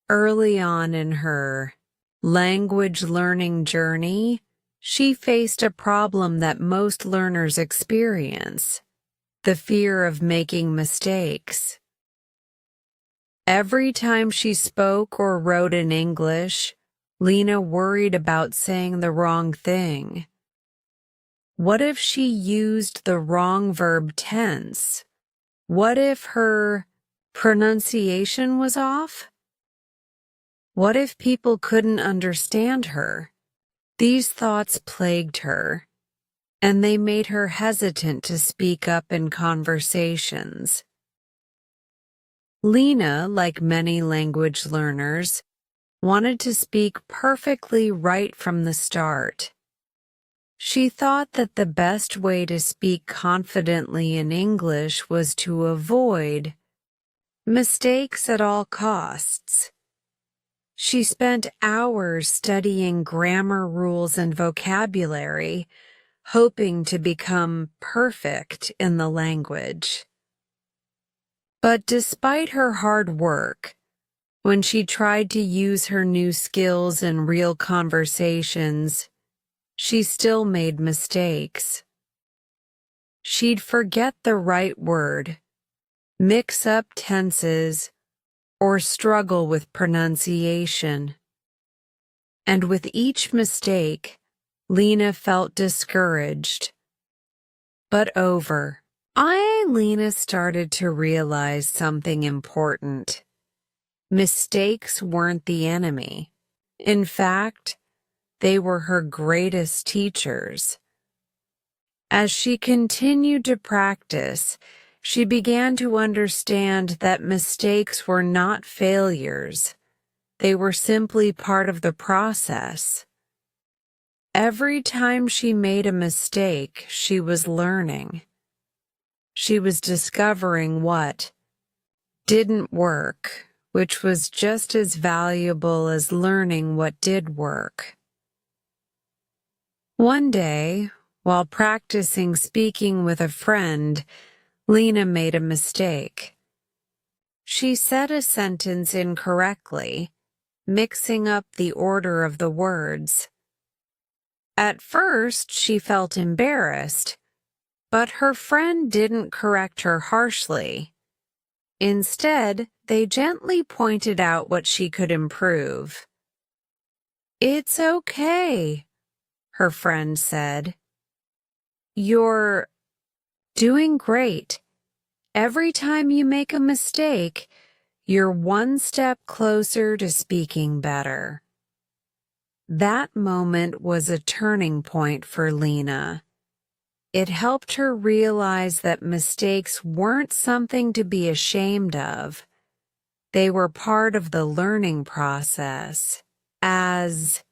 [SPEAKER 1] Early on in her language learning journey, she faced a problem that most learners experience: the fear of making mistakes. Every time she spoke or wrote in English, Lena worried about saying the wrong thing. What if she used the wrong verb tense? What if her pronunciation was off? What if people couldn't understand her? These thoughts plagued her, and they made her hesitant to speak up in conversations. Lena, like many language learners, wanted to speak perfectly right from the start. She thought that the best way to speak confidently in English was to avoid mistakes at all costs. She spent hours studying grammar rules and vocabulary, hoping to become perfect in the language. But despite her hard work, when she tried to use her new skills in real conversations, she still made mistakes. She'd forget the right word, mix up tenses, or struggle with pronunciation. And with each mistake, Lena felt discouraged. But Lena started to realize something important. Mistakes weren't the enemy. In fact, they were her greatest teachers. As she continued to practice, she began to understand that mistakes were not failures. They were simply part of the process. Every time she made a mistake, she was learning. She was discovering what didn't work, which was just as valuable as learning what did work. One day, while practicing speaking with a friend, Lena made a mistake. She said a sentence incorrectly, mixing up the order of the words. At first, she felt embarrassed, but her friend didn't correct her harshly. Instead, they gently pointed out what she could improve. "It's okay," her friend said. "You're doing great. Every time you make a mistake, you're one step closer to speaking better." That moment was a turning point for Lena. It helped her realize that mistakes weren't something to be ashamed of. They were part of the learning process. As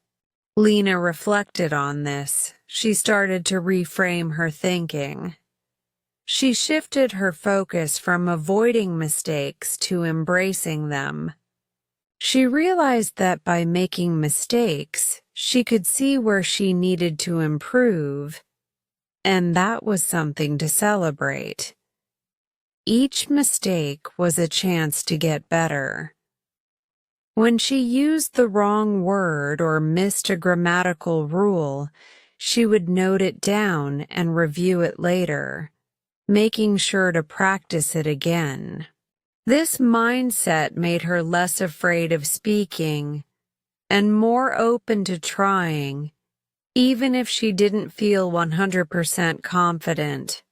[SPEAKER 1] Lena reflected on this, she started to reframe her thinking. She shifted her focus from avoiding mistakes to embracing them. She realized that by making mistakes, she could see where she needed to improve, and that was something to celebrate. Each mistake was a chance to get better. When she used the wrong word or missed a grammatical rule, she would note it down and review it later, making sure to practice it again. This mindset made her less afraid of speaking and more open to trying, even if she didn't feel 100% confident.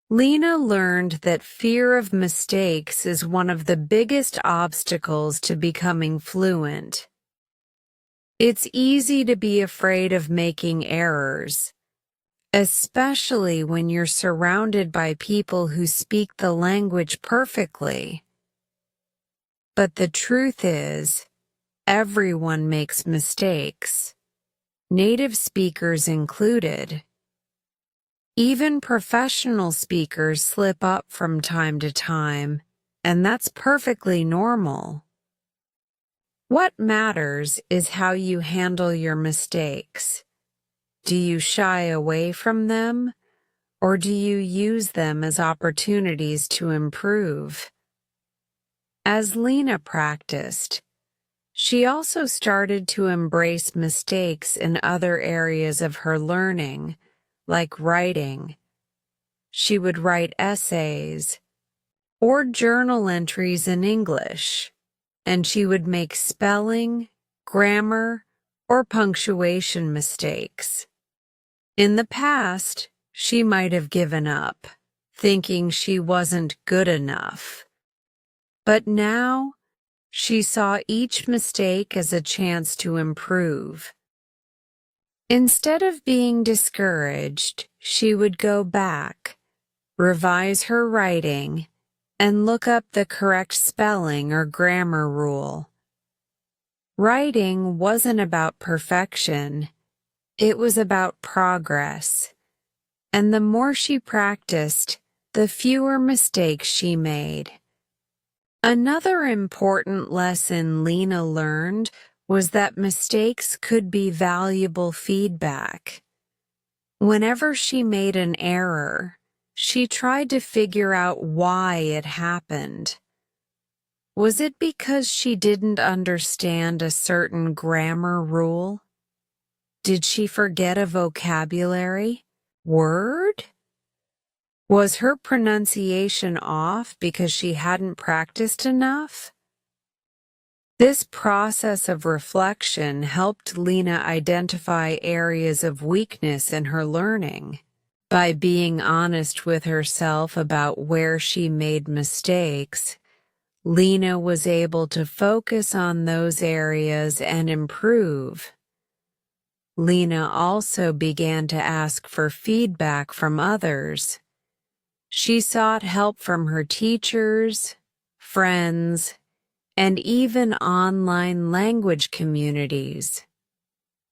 [SPEAKER 1] Lena learned that fear of mistakes is one of the biggest obstacles to becoming fluent. It's easy to be afraid of making errors, especially when you're surrounded by people who speak the language perfectly. But the truth is, everyone makes mistakes, native speakers included. Even professional speakers slip up from time to time, and that's perfectly normal. What matters is how you handle your mistakes. Do you shy away from them, or do you use them as opportunities to improve? As Lena practiced, she also started to embrace mistakes in other areas of her learning, like writing. She would write essays or journal entries in English, and she would make spelling, grammar, or punctuation mistakes. In the past, she might have given up, thinking she wasn't good enough. But now, she saw each mistake as a chance to improve. Instead of being discouraged, she would go back, revise her writing, and look up the correct spelling or grammar rule. Writing wasn't about perfection. It was about progress, and the more she practiced, the fewer mistakes she made. Another important lesson Lena learned was that mistakes could be valuable feedback. Whenever she made an error, she tried to figure out why it happened. Was it because she didn't understand a certain grammar rule? Did she forget a vocabulary word? Was her pronunciation off because she hadn't practiced enough? This process of reflection helped Lena identify areas of weakness in her learning. By being honest with herself about where she made mistakes, Lena was able to focus on those areas and improve. Lena also began to ask for feedback from others. She sought help from her teachers, friends, and even online language communities.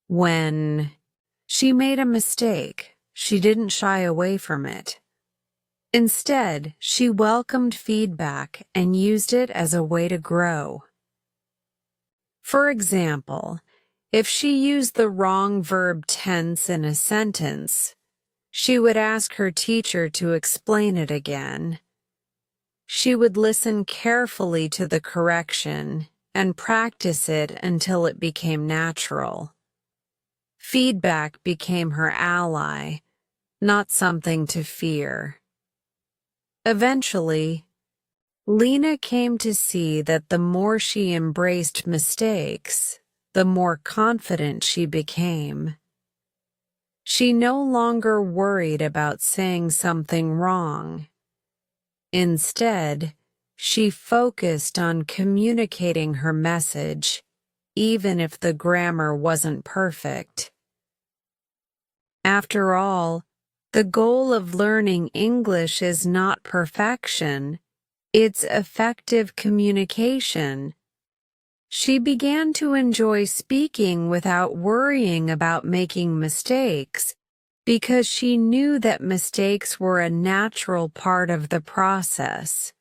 [SPEAKER 1] When she made a mistake, she didn't shy away from it. Instead, she welcomed feedback and used it as a way to grow. For example, if she used the wrong verb tense in a sentence, she would ask her teacher to explain it again. She would listen carefully to the correction and practice it until it became natural. Feedback became her ally, not something to fear. Eventually, Lena came to see that the more she embraced mistakes, the more confident she became. She no longer worried about saying something wrong. Instead, she focused on communicating her message, even if the grammar wasn't perfect. After all, the goal of learning English is not perfection, it's effective communication. She began to enjoy speaking without worrying about making mistakes, because she knew that mistakes were a natural part of the process.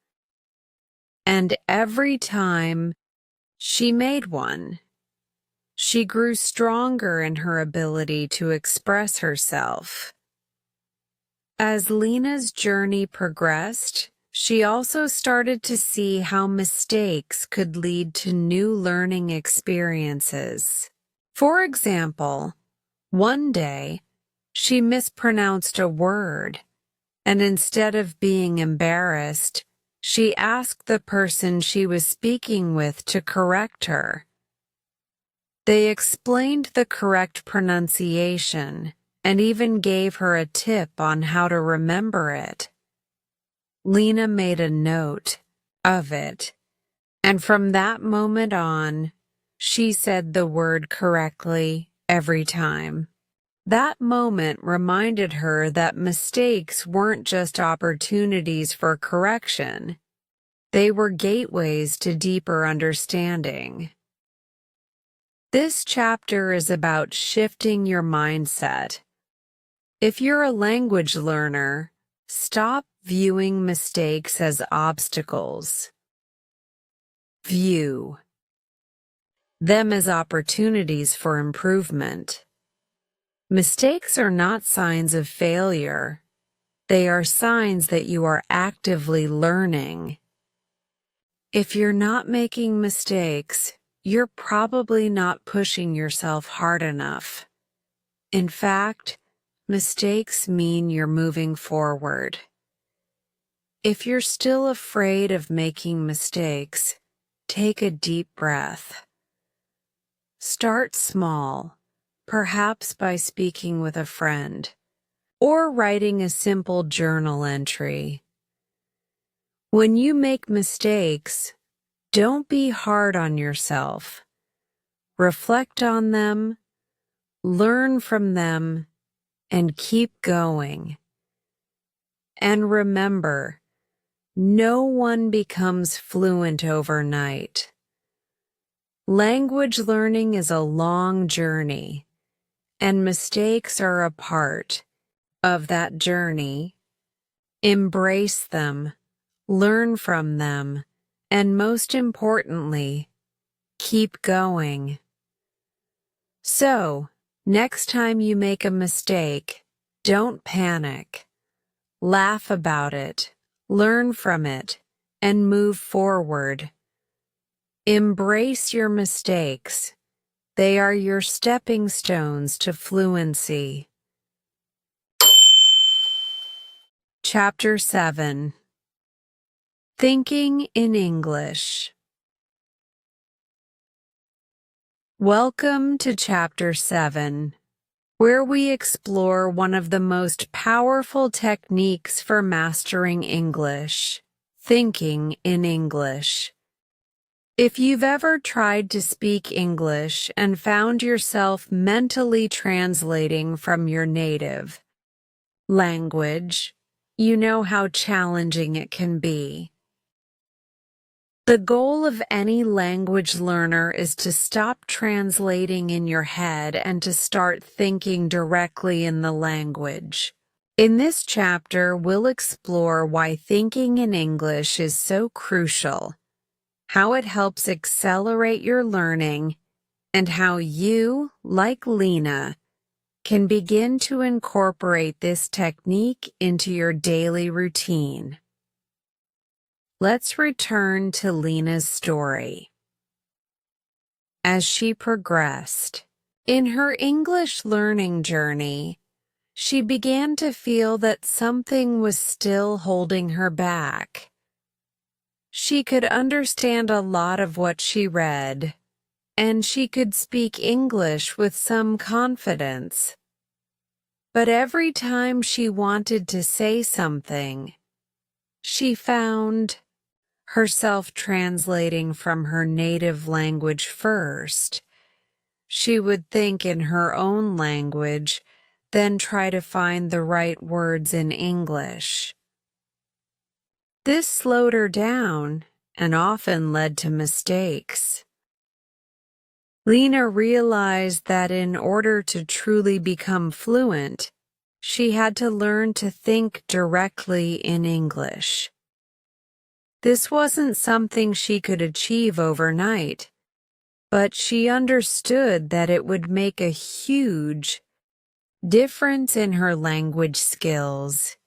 [SPEAKER 1] And every time she made one, she grew stronger in her ability to express herself. As Lena's journey progressed, she also started to see how mistakes could lead to new learning experiences. For example, one day, she mispronounced a word, and instead of being embarrassed, she asked the person she was speaking with to correct her. They explained the correct pronunciation and even gave her a tip on how to remember it. Lena made a note of it, and from that moment on, she said the word correctly every time. That moment reminded her that mistakes weren't just opportunities for correction, they were gateways to deeper understanding. This chapter is about shifting your mindset. If you're a language learner, stop viewing mistakes as obstacles. View them as opportunities for improvement. Mistakes are not signs of failure. They are signs that you are actively learning. If you're not making mistakes, you're probably not pushing yourself hard enough. In fact, mistakes mean you're moving forward. If you're still afraid of making mistakes, take a deep breath. Start small, perhaps by speaking with a friend, or writing a simple journal entry. When you make mistakes, don't be hard on yourself. Reflect on them, learn from them, and keep going. And remember, no one becomes fluent overnight. Language learning is a long journey, and mistakes are a part of that journey. Embrace them, learn from them, and most importantly, keep going. So, next time you make a mistake, don't panic. Laugh about it, learn from it, and move forward. Embrace your mistakes. They are your stepping stones to fluency. Chapter 7. Thinking in English. Welcome to Chapter 7, where we explore one of the most powerful techniques for mastering English, thinking in English. If you've ever tried to speak English and found yourself mentally translating from your native language, you know how challenging it can be. The goal of any language learner is to stop translating in your head and to start thinking directly in the language. In this chapter, we'll explore why thinking in English is so crucial, how it helps accelerate your learning, and how you, like Lena, can begin to incorporate this technique into your daily routine. Let's return to Lena's story. As she progressed in her English learning journey, she began to feel that something was still holding her back. She could understand a lot of what she read, and she could speak English with some confidence. But every time she wanted to say something, she found herself translating from her native language first. She would think in her own language, then try to find the right words in English. This slowed her down and often led to mistakes. Lena realized that in order to truly become fluent, she had to learn to think directly in English. This wasn't something she could achieve overnight, but she understood that it would make a huge difference in her language skills.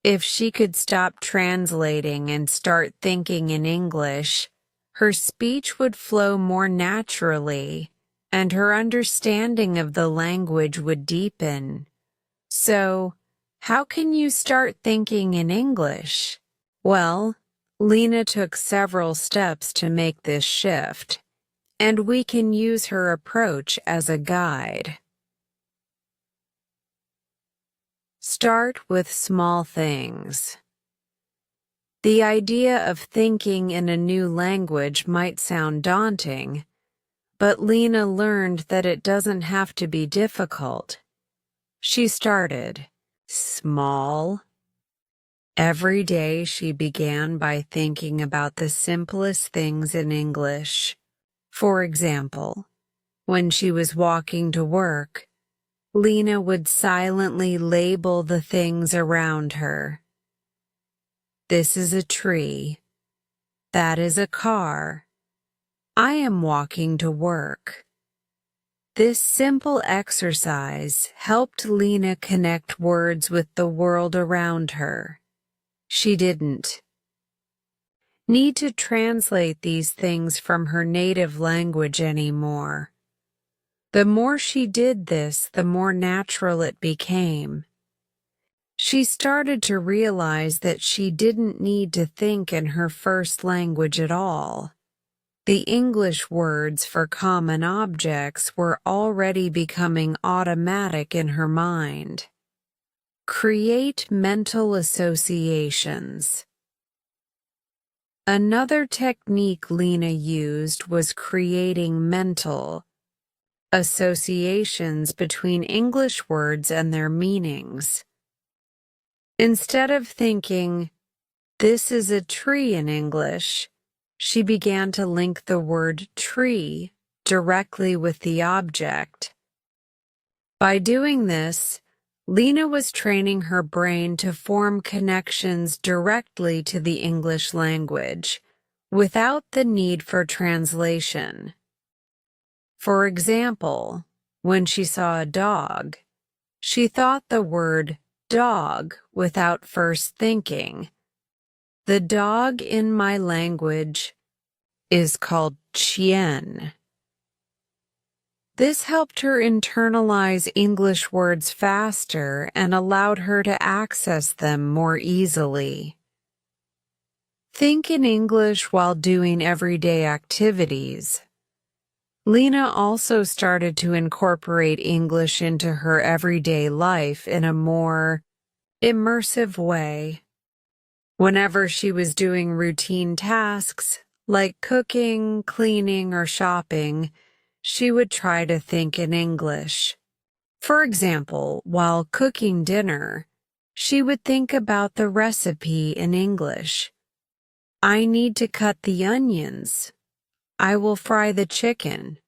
[SPEAKER 1] If she could stop translating and start thinking in English, her speech would flow more naturally, and her understanding of the language would deepen. So, how can you start thinking in English? Well, Lena took several steps to make this shift, and we can use her approach as a guide. Start with small things. The idea of thinking in a new language might sound daunting, but Lena learned that it doesn't have to be difficult. She started small. Every day she began by thinking about the simplest things in English. For example, when she was walking to work, Lena would silently label the things around her. This is a tree. That is a car. I am walking to work. This simple exercise helped Lena connect words with the world around her. She didn't need to translate these things from her native language anymore. The more she did this, the more natural it became. She started to realize that she didn't need to think in her first language at all. The English words for common objects were already becoming automatic in her mind. Create mental associations. Another technique Lena used was creating mental associations between English words and their meanings. Instead of thinking, "This is a tree" in English, she began to link the word tree directly with the object. By doing this, Lena was training her brain to form connections directly to the English language, without the need for translation. For example, when she saw a dog, she thought the word dog without first thinking. The dog in my language is called chien. This helped her internalize English words faster and allowed her to access them more easily. Think in English while doing everyday activities. Lena also started to incorporate English into her everyday life in a more immersive way. Whenever she was doing routine tasks, like cooking, cleaning, or shopping, she would try to think in English. For example, while cooking dinner, she would think about the recipe in English. I need to cut the onions. I will fry the chicken.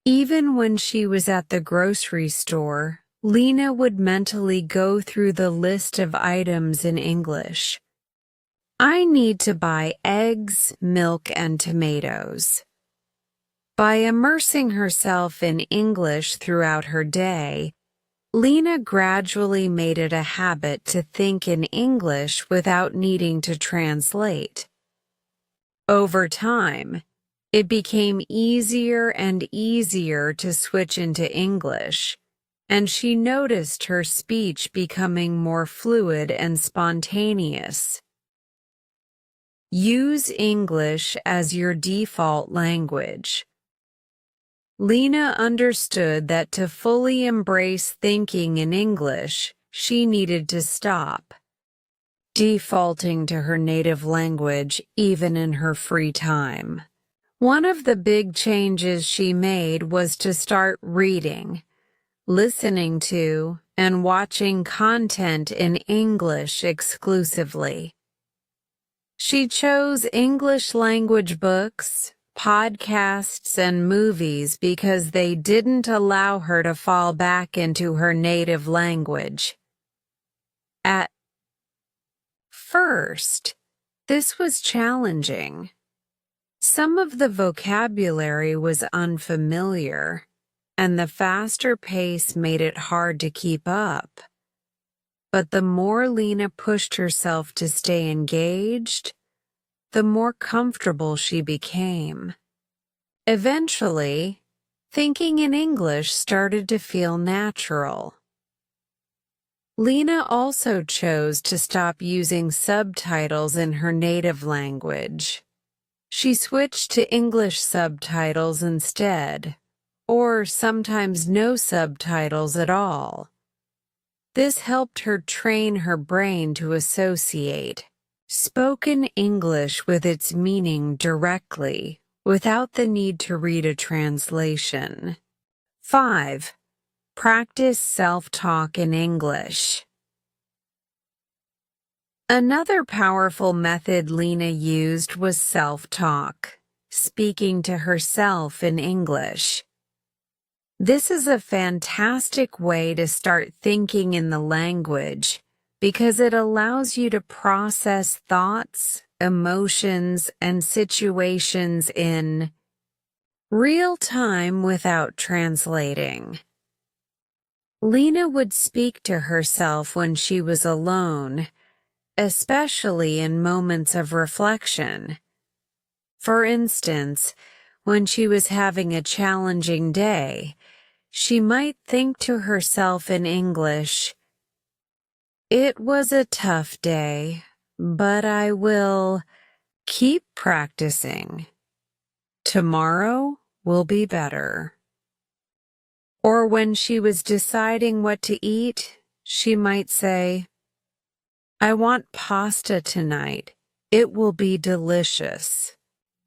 [SPEAKER 1] Even when she was at the grocery store, Lena would mentally go through the list of items in English. I need to buy eggs, milk, and tomatoes. By immersing herself in English throughout her day, Lena gradually made it a habit to think in English without needing to translate. Over time, it became easier and easier to switch into English, and she noticed her speech becoming more fluid and spontaneous. Use English as your default language. Lena understood that to fully embrace thinking in English, she needed to stop defaulting to her native language even in her free time. One of the big changes she made was to start reading, listening to, and watching content in English exclusively. She chose English language books, podcasts, and movies because they didn't allow her to fall back into her native language. At first, this was challenging. Some of the vocabulary was unfamiliar, and the faster pace made it hard to keep up. But the more Lena pushed herself to stay engaged, the more comfortable she became. Eventually, thinking in English started to feel natural. Lena also chose to stop using subtitles in her native language. She switched to English subtitles instead, or sometimes no subtitles at all. This helped her train her brain to associate spoken English with its meaning directly, without the need to read a translation. 5. Practice self-talk in English. Another powerful method Lena used was self-talk, speaking to herself in English. This is a fantastic way to start thinking in the language because it allows you to process thoughts, emotions, and situations in real time without translating. Lena would speak to herself when she was alone, especially in moments of reflection. For instance, when she was having a challenging day, she might think to herself in English, "It was a tough day, but I will keep practicing. Tomorrow will be better." Or when she was deciding what to eat, she might say, "I want pasta tonight. It will be delicious."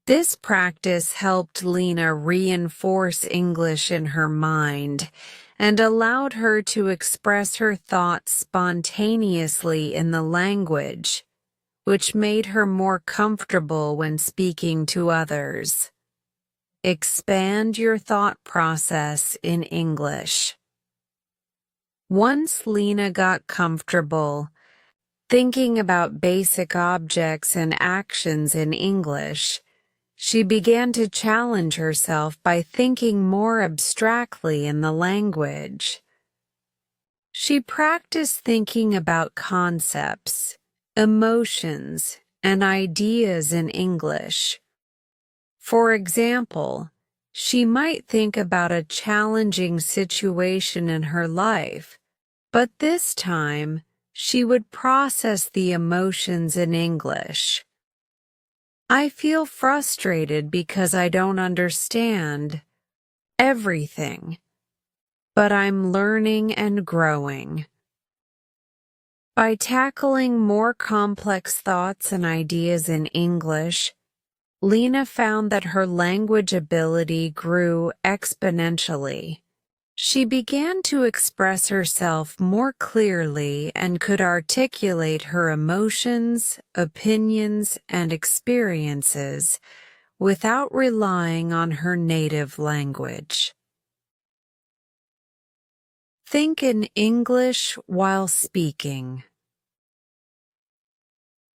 [SPEAKER 1] This practice helped Lena reinforce English in her mind and allowed her to express her thoughts spontaneously in the language, which made her more comfortable when speaking to others. Expand your thought process in English. Once Lena got comfortable thinking about basic objects and actions in English, she began to challenge herself by thinking more abstractly in the language. She practiced thinking about concepts, emotions, and ideas in English. For example, she might think about a challenging situation in her life, but this time she would process the emotions in English. "I feel frustrated because I don't understand everything, but I'm learning and growing." By tackling more complex thoughts and ideas in English, Lena found that her language ability grew exponentially. She began to express herself more clearly and could articulate her emotions, opinions, and experiences without relying on her native language. Think in English while speaking.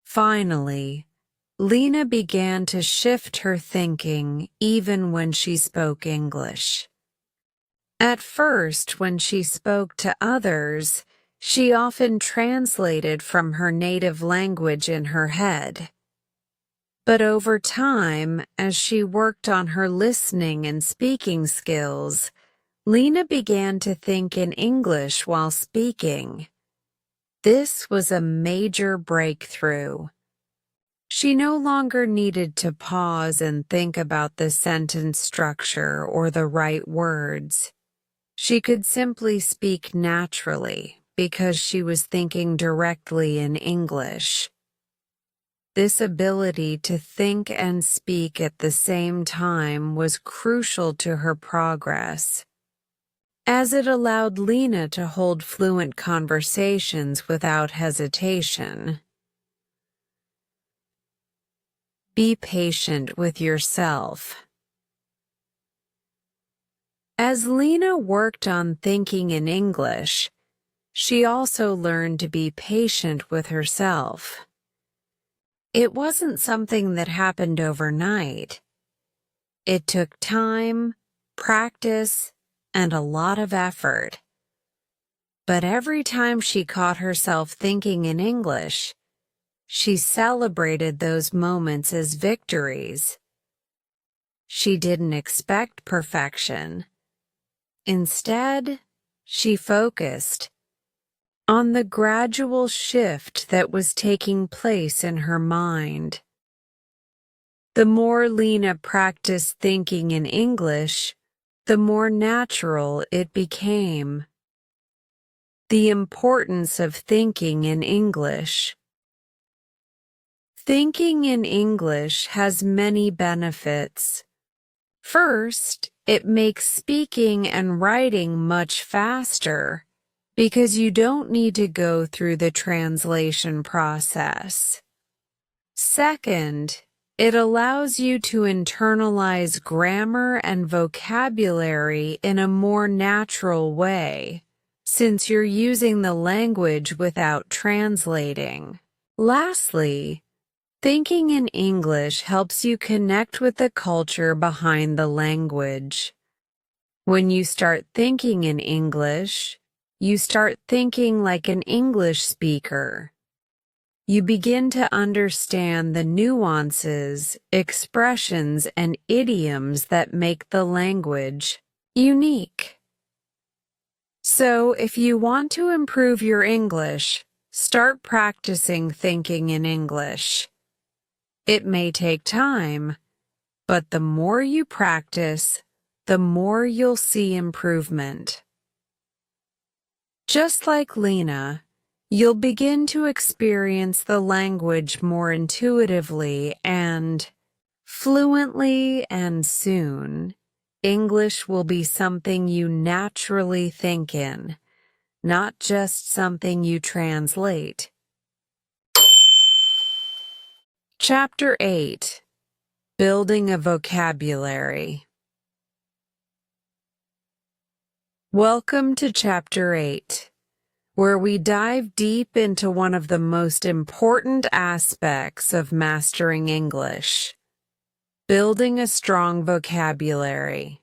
[SPEAKER 1] Finally, Lena began to shift her thinking even when she spoke English. At first, when she spoke to others, she often translated from her native language in her head. But over time, as she worked on her listening and speaking skills, Lena began to think in English while speaking. This was a major breakthrough. She no longer needed to pause and think about the sentence structure or the right words. She could simply speak naturally because she was thinking directly in English. This ability to think and speak at the same time was crucial to her progress, as it allowed Lena to hold fluent conversations without hesitation. Be patient with yourself. As Lena worked on thinking in English, she also learned to be patient with herself. It wasn't something that happened overnight. It took time, practice, and a lot of effort. But every time she caught herself thinking in English, she celebrated those moments as victories. She didn't expect perfection. Instead, she focused on the gradual shift that was taking place in her mind. The more Lena practiced thinking in English, the more natural it became. The importance of thinking in English. Thinking in English has many benefits. First, it makes speaking and writing much faster because you don't need to go through the translation process. Second, it allows you to internalize grammar and vocabulary in a more natural way, since you're using the language without translating. Lastly, thinking in English helps you connect with the culture behind the language. When you start thinking in English, you start thinking like an English speaker. You begin to understand the nuances, expressions, and idioms that make the language unique. So, if you want to improve your English, start practicing thinking in English. It may take time, but the more you practice, the more you'll see improvement. Just like Lena, you'll begin to experience the language more intuitively and fluently, and soon, English will be something you naturally think in, not just something you translate. Chapter 8. Building a Vocabulary. Welcome to Chapter 8, where we dive deep into one of the most important aspects of mastering English: building a strong vocabulary.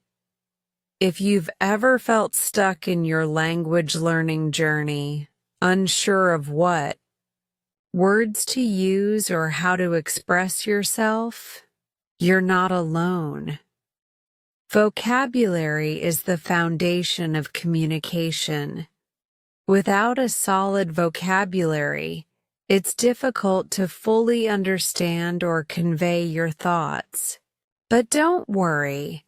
[SPEAKER 1] If you've ever felt stuck in your language learning journey, unsure of what words to use or how to express yourself, you're not alone. Vocabulary is the foundation of communication. Without a solid vocabulary, it's difficult to fully understand or convey your thoughts. But don't worry.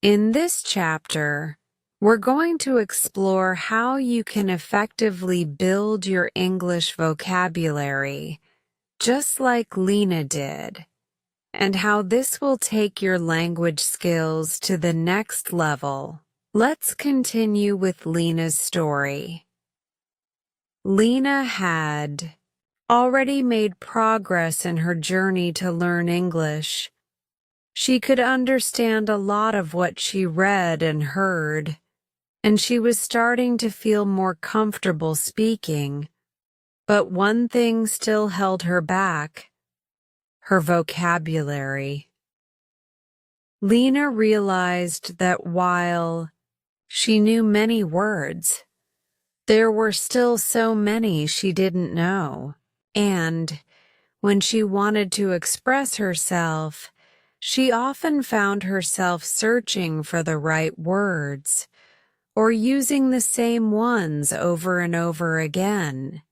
[SPEAKER 1] In this chapter, we're going to explore how you can effectively build your English vocabulary, just like Lena did, and how this will take your language skills to the next level. Let's continue with Lena's story. Lena had already made progress in her journey to learn English. She could understand a lot of what she read and heard, and she was starting to feel more comfortable speaking. But one thing still held her back: her vocabulary. Lena realized that while she knew many words, there were still so many she didn't know, and when she wanted to express herself, she often found herself searching for the right words, or using the same ones over and over again.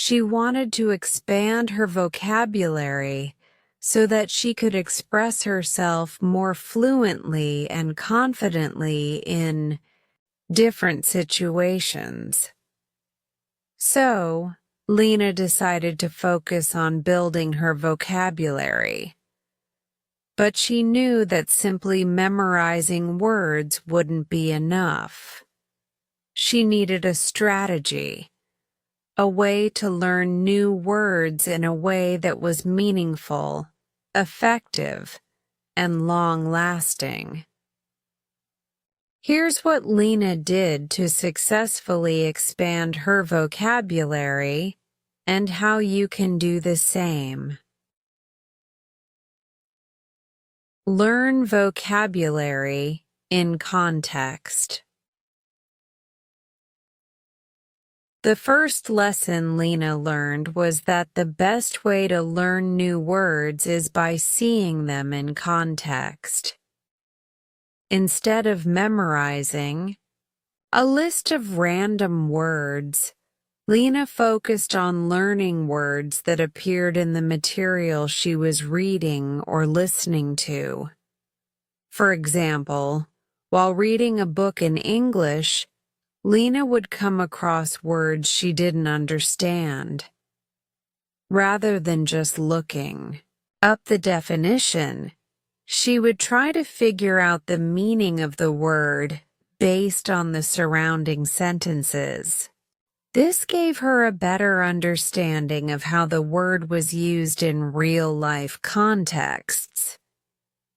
[SPEAKER 1] She wanted to expand her vocabulary so that she could express herself more fluently and confidently in different situations. So, Lena decided to focus on building her vocabulary. But she knew that simply memorizing words wouldn't be enough. She needed a strategy, a way to learn new words in a way that was meaningful, effective, and long-lasting. Here's what Lena did to successfully expand her vocabulary and how you can do the same. Learn vocabulary in context. The first lesson Lena learned was that the best way to learn new words is by seeing them in context. Instead of memorizing a list of random words, Lena focused on learning words that appeared in the material she was reading or listening to. For example, while reading a book in English, Lena would come across words she didn't understand. Rather than just looking up the definition, she would try to figure out the meaning of the word based on the surrounding sentences. This gave her a better understanding of how the word was used in real-life contexts.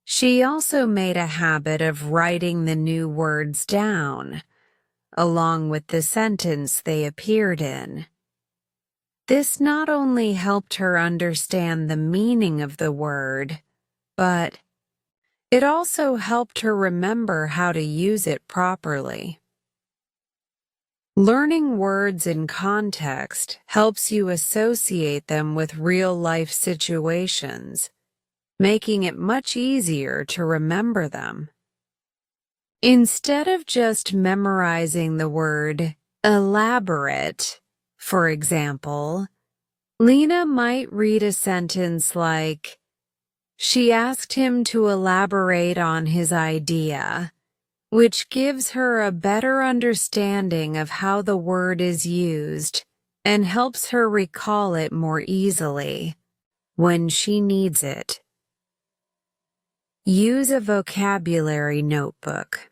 [SPEAKER 1] She also made a habit of writing the new words down, along with the sentence they appeared in. This not only helped her understand the meaning of the word, but it also helped her remember how to use it properly. Learning words in context helps you associate them with real-life situations, making it much easier to remember them. Instead of just memorizing the word elaborate, for example, Lena might read a sentence like, "She asked him to elaborate on his idea," which gives her a better understanding of how the word is used and helps her recall it more easily when she needs it. Use a vocabulary notebook.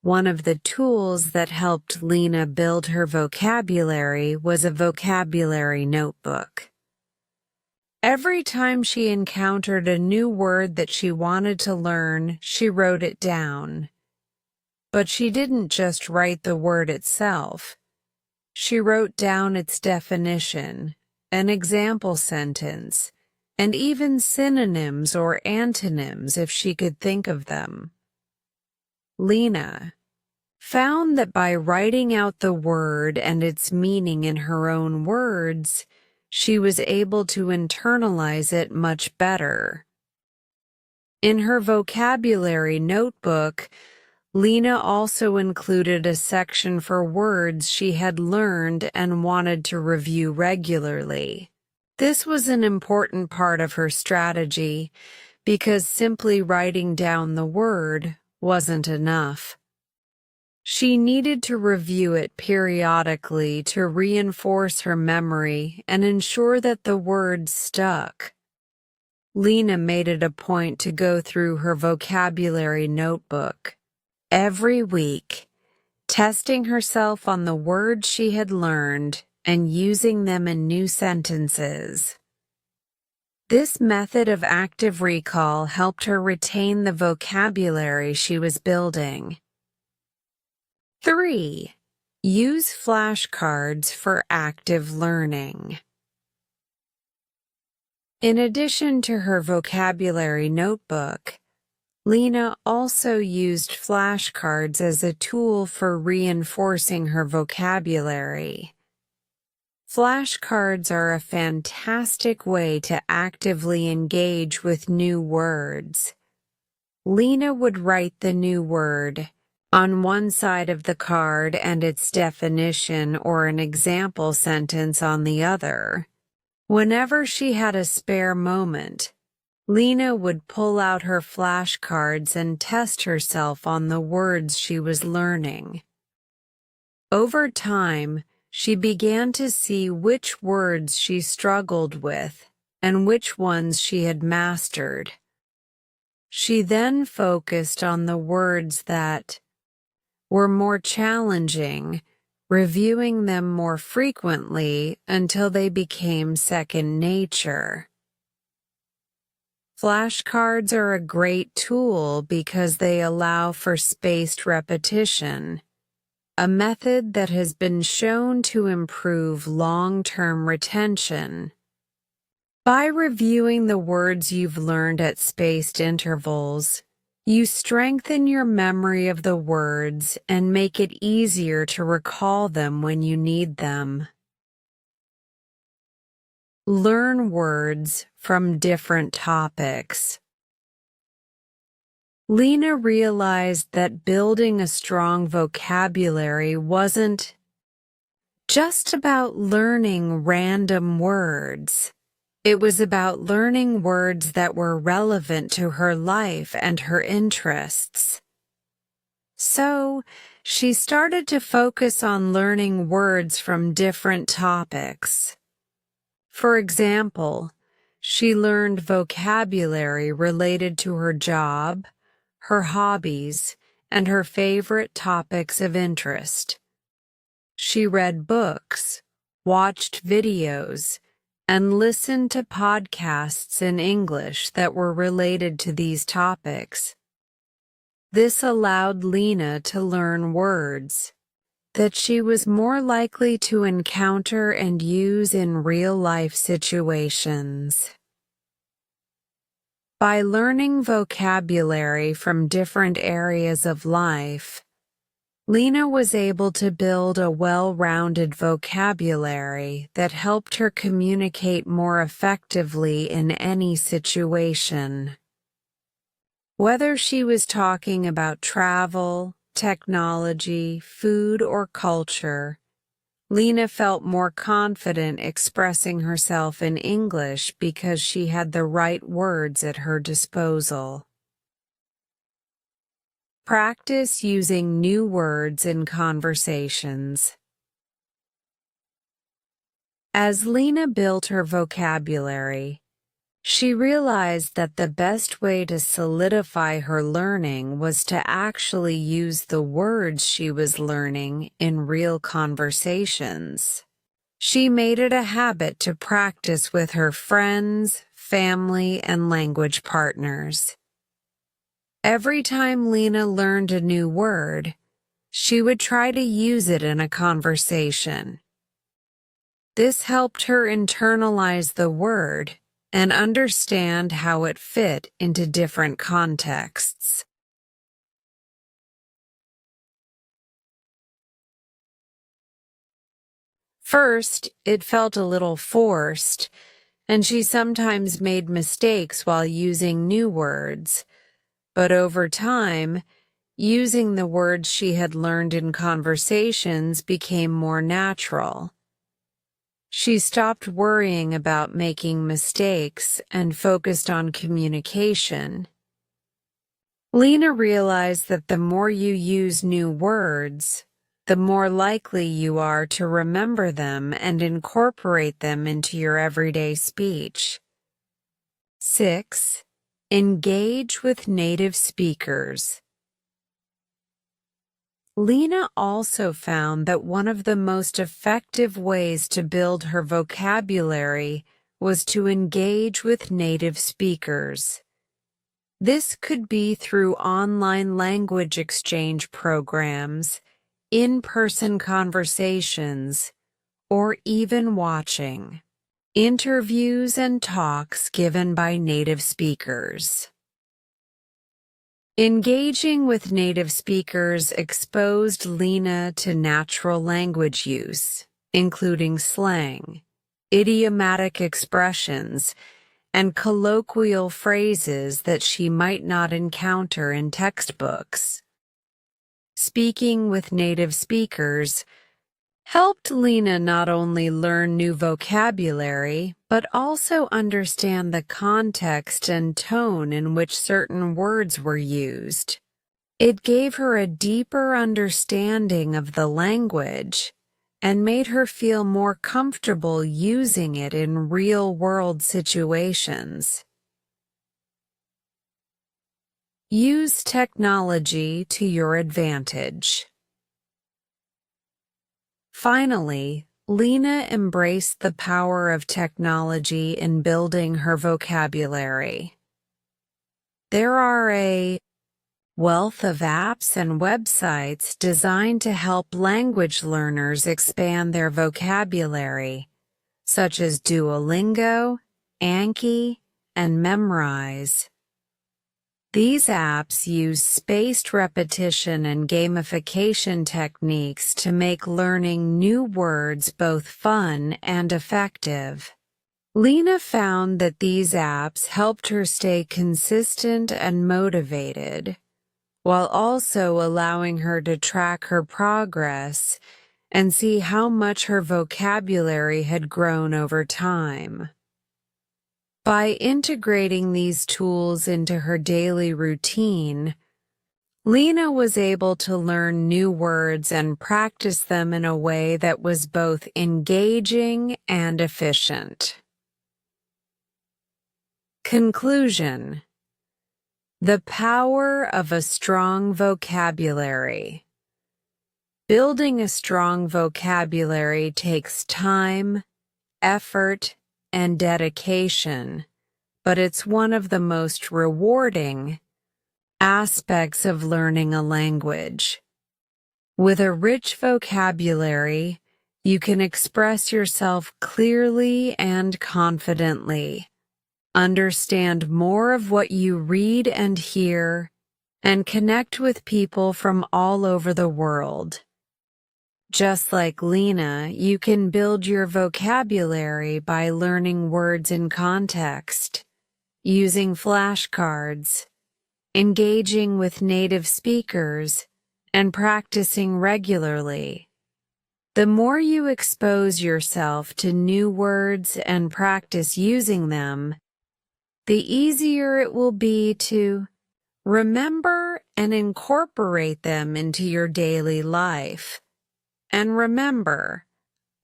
[SPEAKER 1] One of the tools that helped Lena build her vocabulary was a vocabulary notebook. Every time she encountered a new word that she wanted to learn, she wrote it down. But she didn't just write the word itself. She wrote down its definition, an example sentence, and even synonyms or antonyms if she could think of them. Lena found that by writing out the word and its meaning in her own words, she was able to internalize it much better. In her vocabulary notebook, Lena also included a section for words she had learned and wanted to review regularly. This was an important part of her strategy because simply writing down the word wasn't enough. She needed to review it periodically to reinforce her memory and ensure that the words stuck. Lena made it a point to go through her vocabulary notebook every week, testing herself on the words she had learned and using them in new sentences. This method of active recall helped her retain the vocabulary she was building. 3. Use flashcards for active learning. In addition to her vocabulary notebook, Lena also used flashcards as a tool for reinforcing her vocabulary. Flashcards are a fantastic way to actively engage with new words. Lena would write the new word on one side of the card and its definition or an example sentence on the other. Whenever she had a spare moment, Lena would pull out her flashcards and test herself on the words she was learning. Over time, she began to see which words she struggled with and which ones she had mastered. She then focused on the words that were more challenging, reviewing them more frequently until they became second nature. Flashcards are a great tool because they allow for spaced repetition, a method that has been shown to improve long-term retention. By reviewing the words you've learned at spaced intervals, you strengthen your memory of the words and make it easier to recall them when you need them. Learn words from different topics. Lena realized that building a strong vocabulary wasn't just about learning random words. It was about learning words that were relevant to her life and her interests. So, she started to focus on learning words from different topics. For example, she learned vocabulary related to her job, her hobbies, and her favorite topics of interest. She read books, watched videos, and listened to podcasts in English that were related to these topics. This allowed Lena to learn words that she was more likely to encounter and use in real-life situations. By learning vocabulary from different areas of life, Lena was able to build a well-rounded vocabulary that helped her communicate more effectively in any situation. Whether she was talking about travel, technology, food, or culture, Lena felt more confident expressing herself in English because she had the right words at her disposal. Practice using new words in conversations. As Lena built her vocabulary, she realized that the best way to solidify her learning was to actually use the words she was learning in real conversations. She made it a habit to practice with her friends, family, and language partners. Every time Lena learned a new word, she would try to use it in a conversation. This helped her internalize the word and understand how it fit into different contexts. First, it felt a little forced, and she sometimes made mistakes while using new words. But over time, using the words she had learned in conversations became more natural. She stopped worrying about making mistakes and focused on communication. Lena realized that the more you use new words, the more likely you are to remember them and incorporate them into your everyday speech. 6. Engage with native speakers. Lena also found that one of the most effective ways to build her vocabulary was to engage with native speakers. This could be through online language exchange programs, in-person conversations, or even watching interviews and talks given by native speakers. Engaging with native speakers exposed Lena to natural language use, including slang, idiomatic expressions, and colloquial phrases that she might not encounter in textbooks. speaking with native speakers, helped Lena not only learn new vocabulary, but also understand the context and tone in which certain words were used. It gave her a deeper understanding of the language and made her feel more comfortable using it in real-world situations. Use technology to your advantage. Finally, Lena embraced the power of technology in building her vocabulary. There are a wealth of apps and websites designed to help language learners expand their vocabulary, such as Duolingo, Anki, and Memrise. These apps use spaced repetition and gamification techniques to make learning new words both fun and effective. Lena found that these apps helped her stay consistent and motivated, while also allowing her to track her progress and see how much her vocabulary had grown over time. By integrating these tools into her daily routine, Lena was able to learn new words and practice them in a way that was both engaging and efficient. Conclusion: the power of a strong vocabulary. Building a strong vocabulary takes time, effort, and dedication, but it's one of the most rewarding aspects of learning a language. With a rich vocabulary, you can express yourself clearly and confidently, understand more of what you read and hear, and connect with people from all over the world. Just like Lena, you can build your vocabulary by learning words in context, using flashcards, engaging with native speakers, and practicing regularly. The more you expose yourself to new words and practice using them, the easier it will be to remember and incorporate them into your daily life. And remember,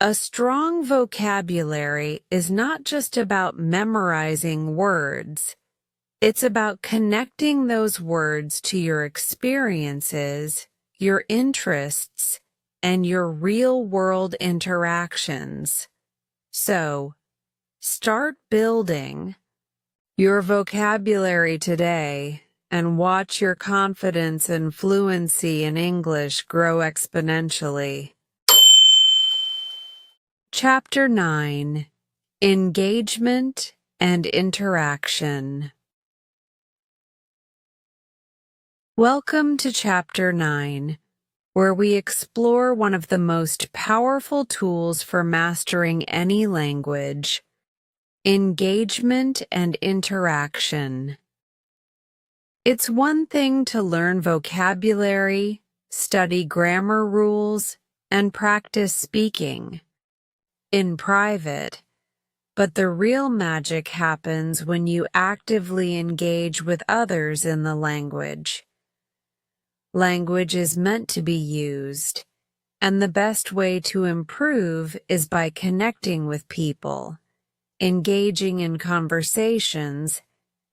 [SPEAKER 1] a strong vocabulary is not just about memorizing words. It's about connecting those words to your experiences, your interests, and your real-world interactions. So, start building your vocabulary today and watch your confidence and fluency in English grow exponentially. Chapter 9: Engagement and Interaction. Welcome to Chapter 9, where we explore one of the most powerful tools for mastering any language: engagement and interaction. It's one thing to learn vocabulary, study grammar rules, and practice speaking in private, but the real magic happens when you actively engage with others in the language. Language is meant to be used, and the best way to improve is by connecting with people, engaging in conversations,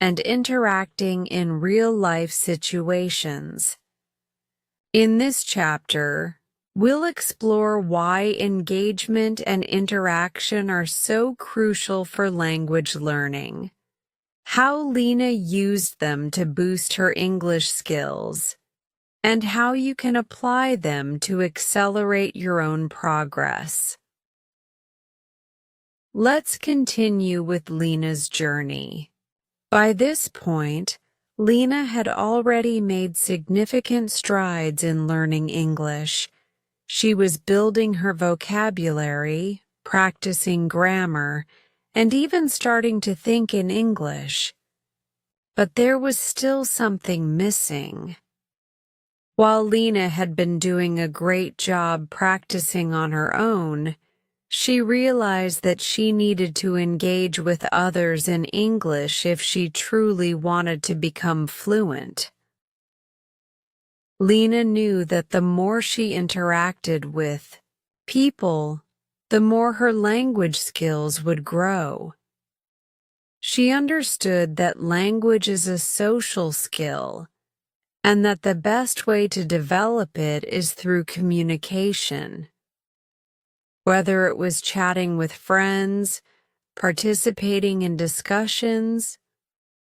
[SPEAKER 1] and interacting in real-life situations. In this chapter, we'll explore why engagement and interaction are so crucial for language learning, how Lena used them to boost her English skills, and how you can apply them to accelerate your own progress. Let's continue with Lena's journey. By this point, Lena had already made significant strides in learning English. She was building her vocabulary, practicing grammar, and even starting to think in English. But there was still something missing. While Lena had been doing a great job practicing on her own, she realized that she needed to engage with others in English if she truly wanted to become fluent. Lena knew that the more she interacted with people, the more her language skills would grow. She understood that language is a social skill, and that the best way to develop it is through communication. Whether it was chatting with friends, participating in discussions,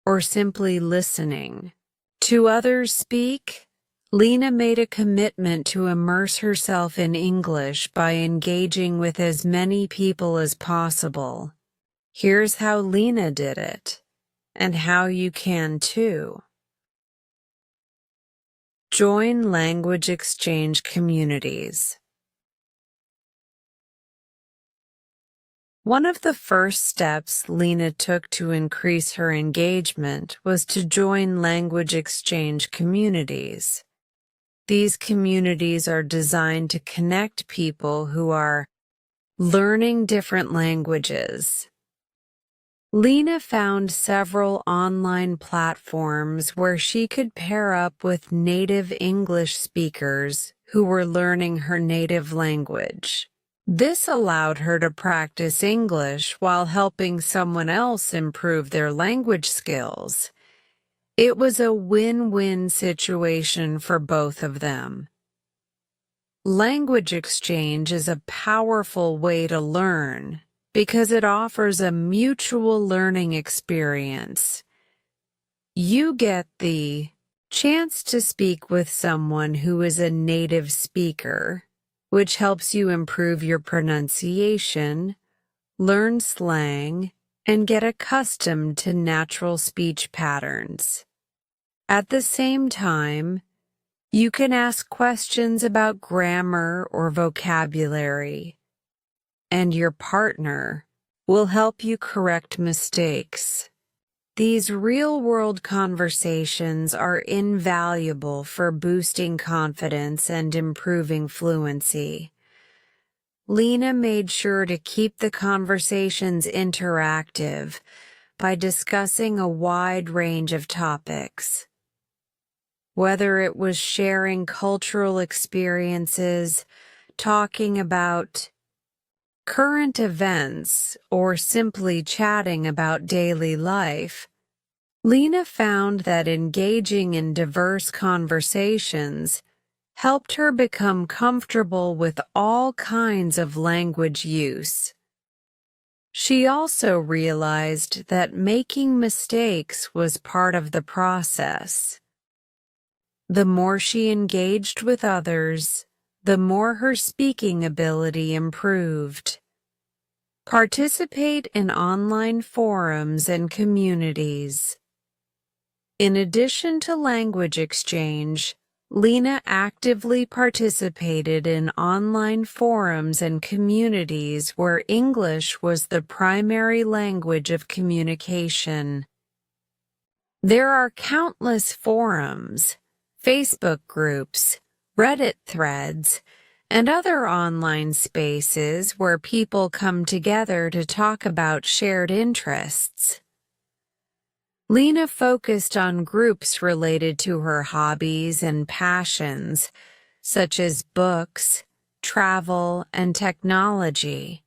[SPEAKER 1] or simply listening to others speak, Lena made a commitment to immerse herself in English by engaging with as many people as possible. Here's how Lena did it, and how you can too. Join language exchange communities. One of the first steps Lena took to increase her engagement was to join language exchange communities. These communities are designed to connect people who are learning different languages. Lena found several online platforms where she could pair up with native English speakers who were learning her native language. This allowed her to practice English while helping someone else improve their language skills. It was a win-win situation for both of them. Language exchange is a powerful way to learn because it offers a mutual learning experience. You get the chance to speak with someone who is a native speaker, which helps you improve your pronunciation, learn slang, and get accustomed to natural speech patterns. At the same time, you can ask questions about grammar or vocabulary, and your partner will help you correct mistakes. These real-world conversations are invaluable for boosting confidence and improving fluency. Lena made sure to keep the conversations interactive by discussing a wide range of topics. Whether it was sharing cultural experiences, talking about current events, or simply chatting about daily life, Lena found that engaging in diverse conversations helped her become comfortable with all kinds of language use. She also realized that making mistakes was part of the process. The more she engaged with others, the more her speaking ability improved. Participate in online forums and communities. In addition to language exchange, Lena actively participated in online forums and communities where English was the primary language of communication. There are countless forums, Facebook groups, Reddit threads, and other online spaces where people come together to talk about shared interests. Lena focused on groups related to her hobbies and passions, such as books, travel, and technology.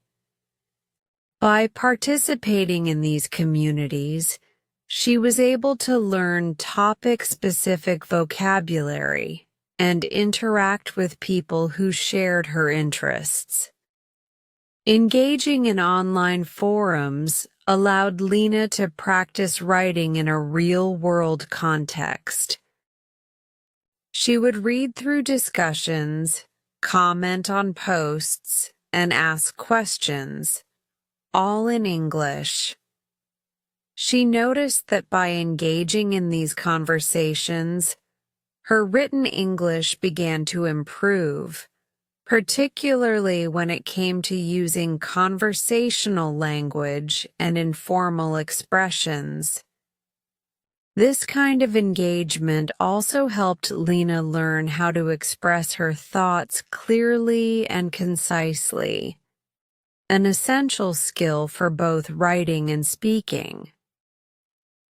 [SPEAKER 1] By participating in these communities, she was able to learn topic-specific vocabulary and interact with people who shared her interests. Engaging in online forums allowed Lena to practice writing in a real-world context. She would read through discussions, comment on posts, and ask questions, all in English. She noticed that by engaging in these conversations, her written English began to improve, particularly when it came to using conversational language and informal expressions. This kind of engagement also helped Lena learn how to express her thoughts clearly and concisely, an essential skill for both writing and speaking.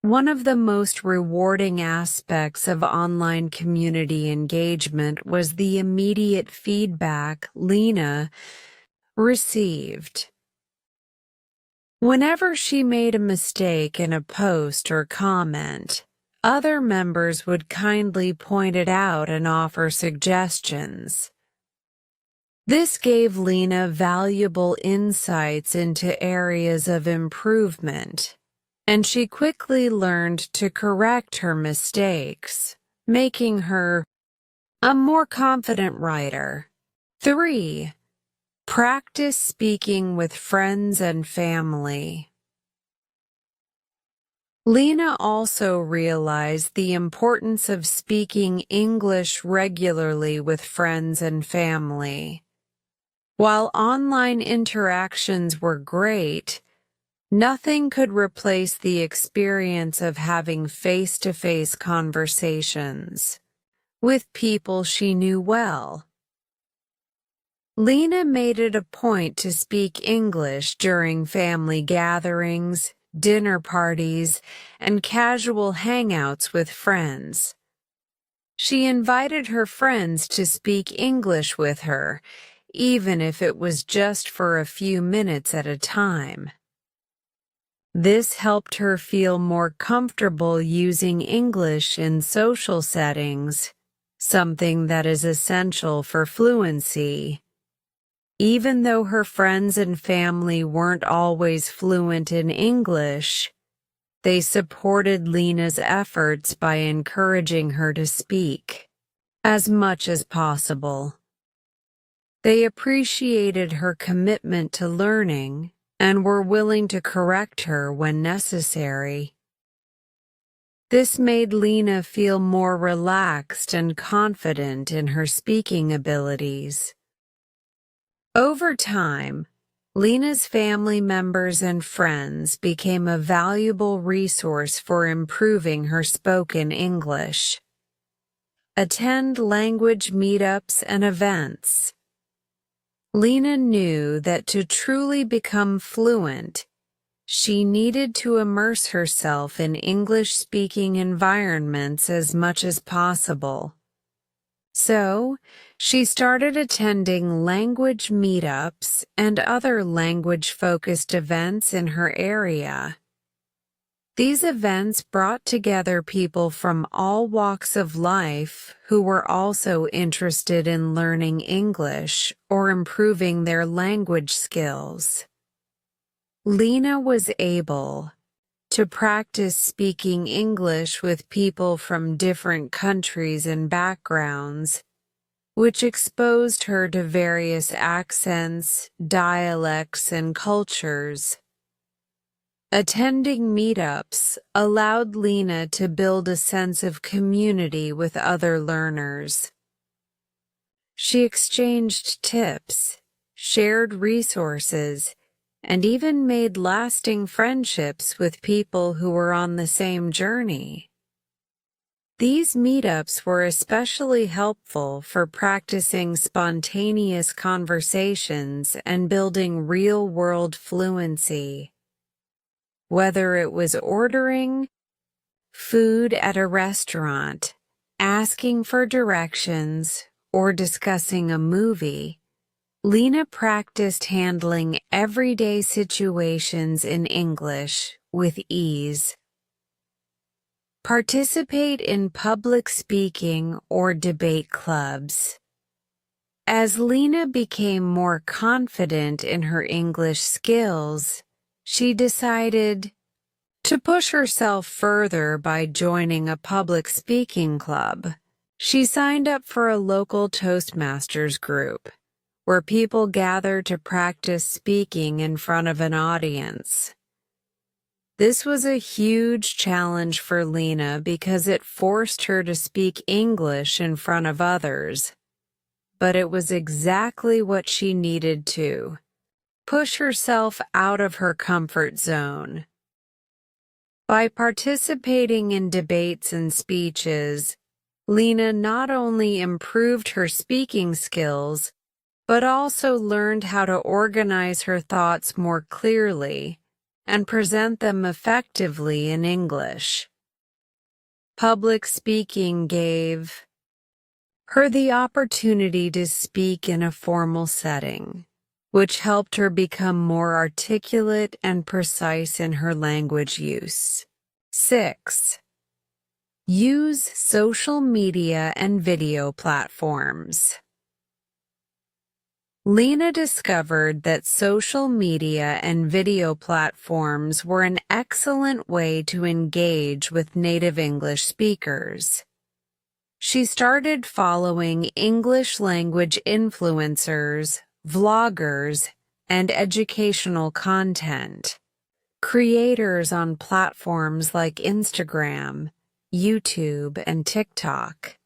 [SPEAKER 1] One of the most rewarding aspects of online community engagement was the immediate feedback Lena received. Whenever she made a mistake in a post or comment, other members would kindly point it out and offer suggestions. This gave Lena valuable insights into areas of improvement, and she quickly learned to correct her mistakes, making her a more confident writer. 3. Practice speaking with friends and family. Lena also realized the importance of speaking English regularly with friends and family. While online interactions were great, nothing could replace the experience of having face-to-face conversations with people she knew well. Lena made it a point to speak English during family gatherings, dinner parties, and casual hangouts with friends. She invited her friends to speak English with her, even if it was just for a few minutes at a time. This helped her feel more comfortable using English in social settings, something that is essential for fluency. Even though her friends and family weren't always fluent in English, they supported Lena's efforts by encouraging her to speak as much as possible. They appreciated her commitment to learning and were willing to correct her when necessary. This made Lena feel more relaxed and confident in her speaking abilities. Over time, Lena's family members and friends became a valuable resource for improving her spoken English. Attend language meetups and events. Lena knew that to truly become fluent, she needed to immerse herself in English-speaking environments as much as possible. So, she started attending language meetups and other language-focused events in her area. These events brought together people from all walks of life who were also interested in learning English or improving their language skills. Lena was able to practice speaking English with people from different countries and backgrounds, which exposed her to various accents, dialects, and cultures. Attending meetups allowed Lena to build a sense of community with other learners. She exchanged tips, shared resources, and even made lasting friendships with people who were on the same journey. These meetups were especially helpful for practicing spontaneous conversations and building real-world fluency. Whether it was ordering food at a restaurant, asking for directions, or discussing a movie, Lena practiced handling everyday situations in English with ease. Participate in public speaking or debate clubs. As Lena became more confident in her English skills, she decided to push herself further by joining a public speaking club. She signed up for a local Toastmasters group, where people gather to practice speaking in front of an audience. This was a huge challenge for Lena because it forced her to speak English in front of others. But it was exactly what she needed to push herself out of her comfort zone. By participating in debates and speeches, Lena not only improved her speaking skills, but also learned how to organize her thoughts more clearly and present them effectively in English. Public speaking gave her the opportunity to speak in a formal setting, which helped her become more articulate and precise in her language use. 6. Use social media and video platforms. Lena discovered that social media and video platforms were an excellent way to engage with native English speakers. She started following English language influencers, vloggers, and educational content creators on platforms like Instagram, YouTube, and TikTok.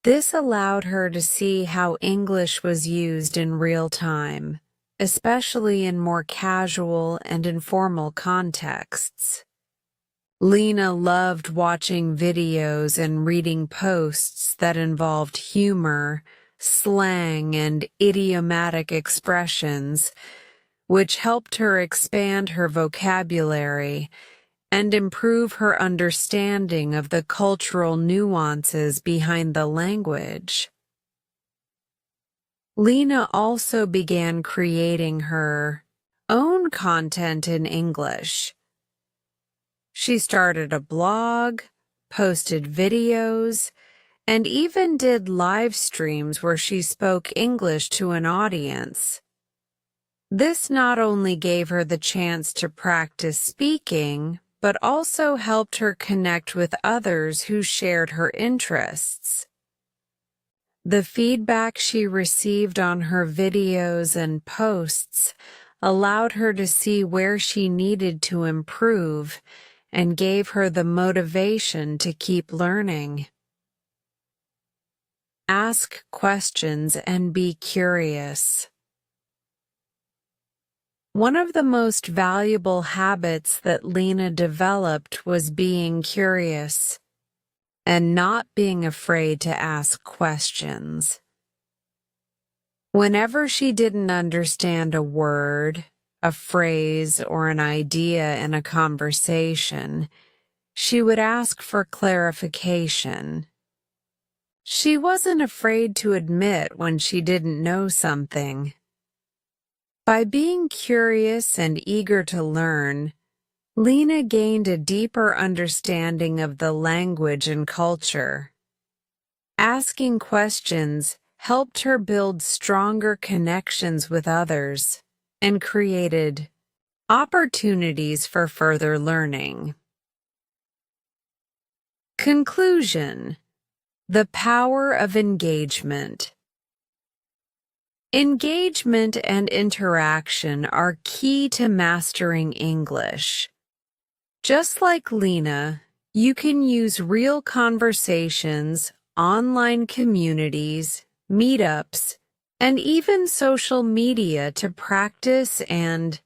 [SPEAKER 1] This allowed her to see how English was used in real time, especially in more casual and informal contexts. Lena loved watching videos and reading posts that involved humor, slang, and idiomatic expressions, which helped her expand her vocabulary and improve her understanding of the cultural nuances behind the language. Lena also began creating her own content in English. She started a blog, posted videos, and even did live streams where she spoke English to an audience. This not only gave her the chance to practice speaking, but also helped her connect with others who shared her interests. The feedback she received on her videos and posts allowed her to see where she needed to improve and gave her the motivation to keep learning. Ask questions and be curious. One of the most valuable habits that Lena developed was being curious and not being afraid to ask questions. Whenever she didn't understand a word, a phrase, or an idea in a conversation, she would ask for clarification. She wasn't afraid to admit when she didn't know something. By being curious and eager to learn, Lena gained a deeper understanding of the language and culture. Asking questions helped her build stronger connections with others and created opportunities for further learning. Conclusion: the power of engagement. Engagement and interaction are key to mastering English. Just like Lena, you can use real conversations, online communities, meetups, and even social media to practice and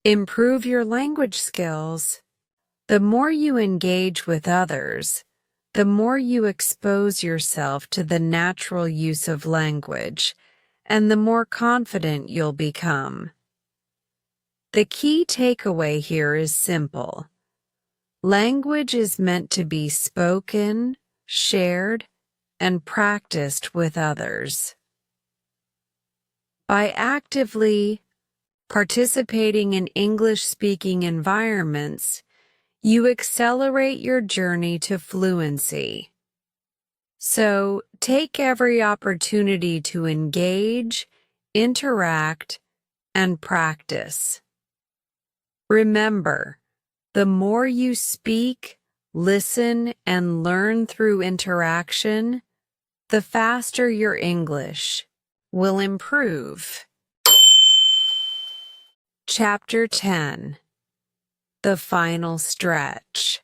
[SPEAKER 1] improve your language skills. The more you engage with others, the more you expose yourself to the natural use of language, and the more confident you'll become. The key takeaway here is simple. Language is meant to be spoken, shared, and practiced with others. By actively participating in English-speaking environments, you accelerate your journey to fluency. So, take every opportunity to engage, interact, and practice. Remember, the more you speak, listen, and learn through interaction, the faster your English will improve. Chapter 10. The Final Stretch.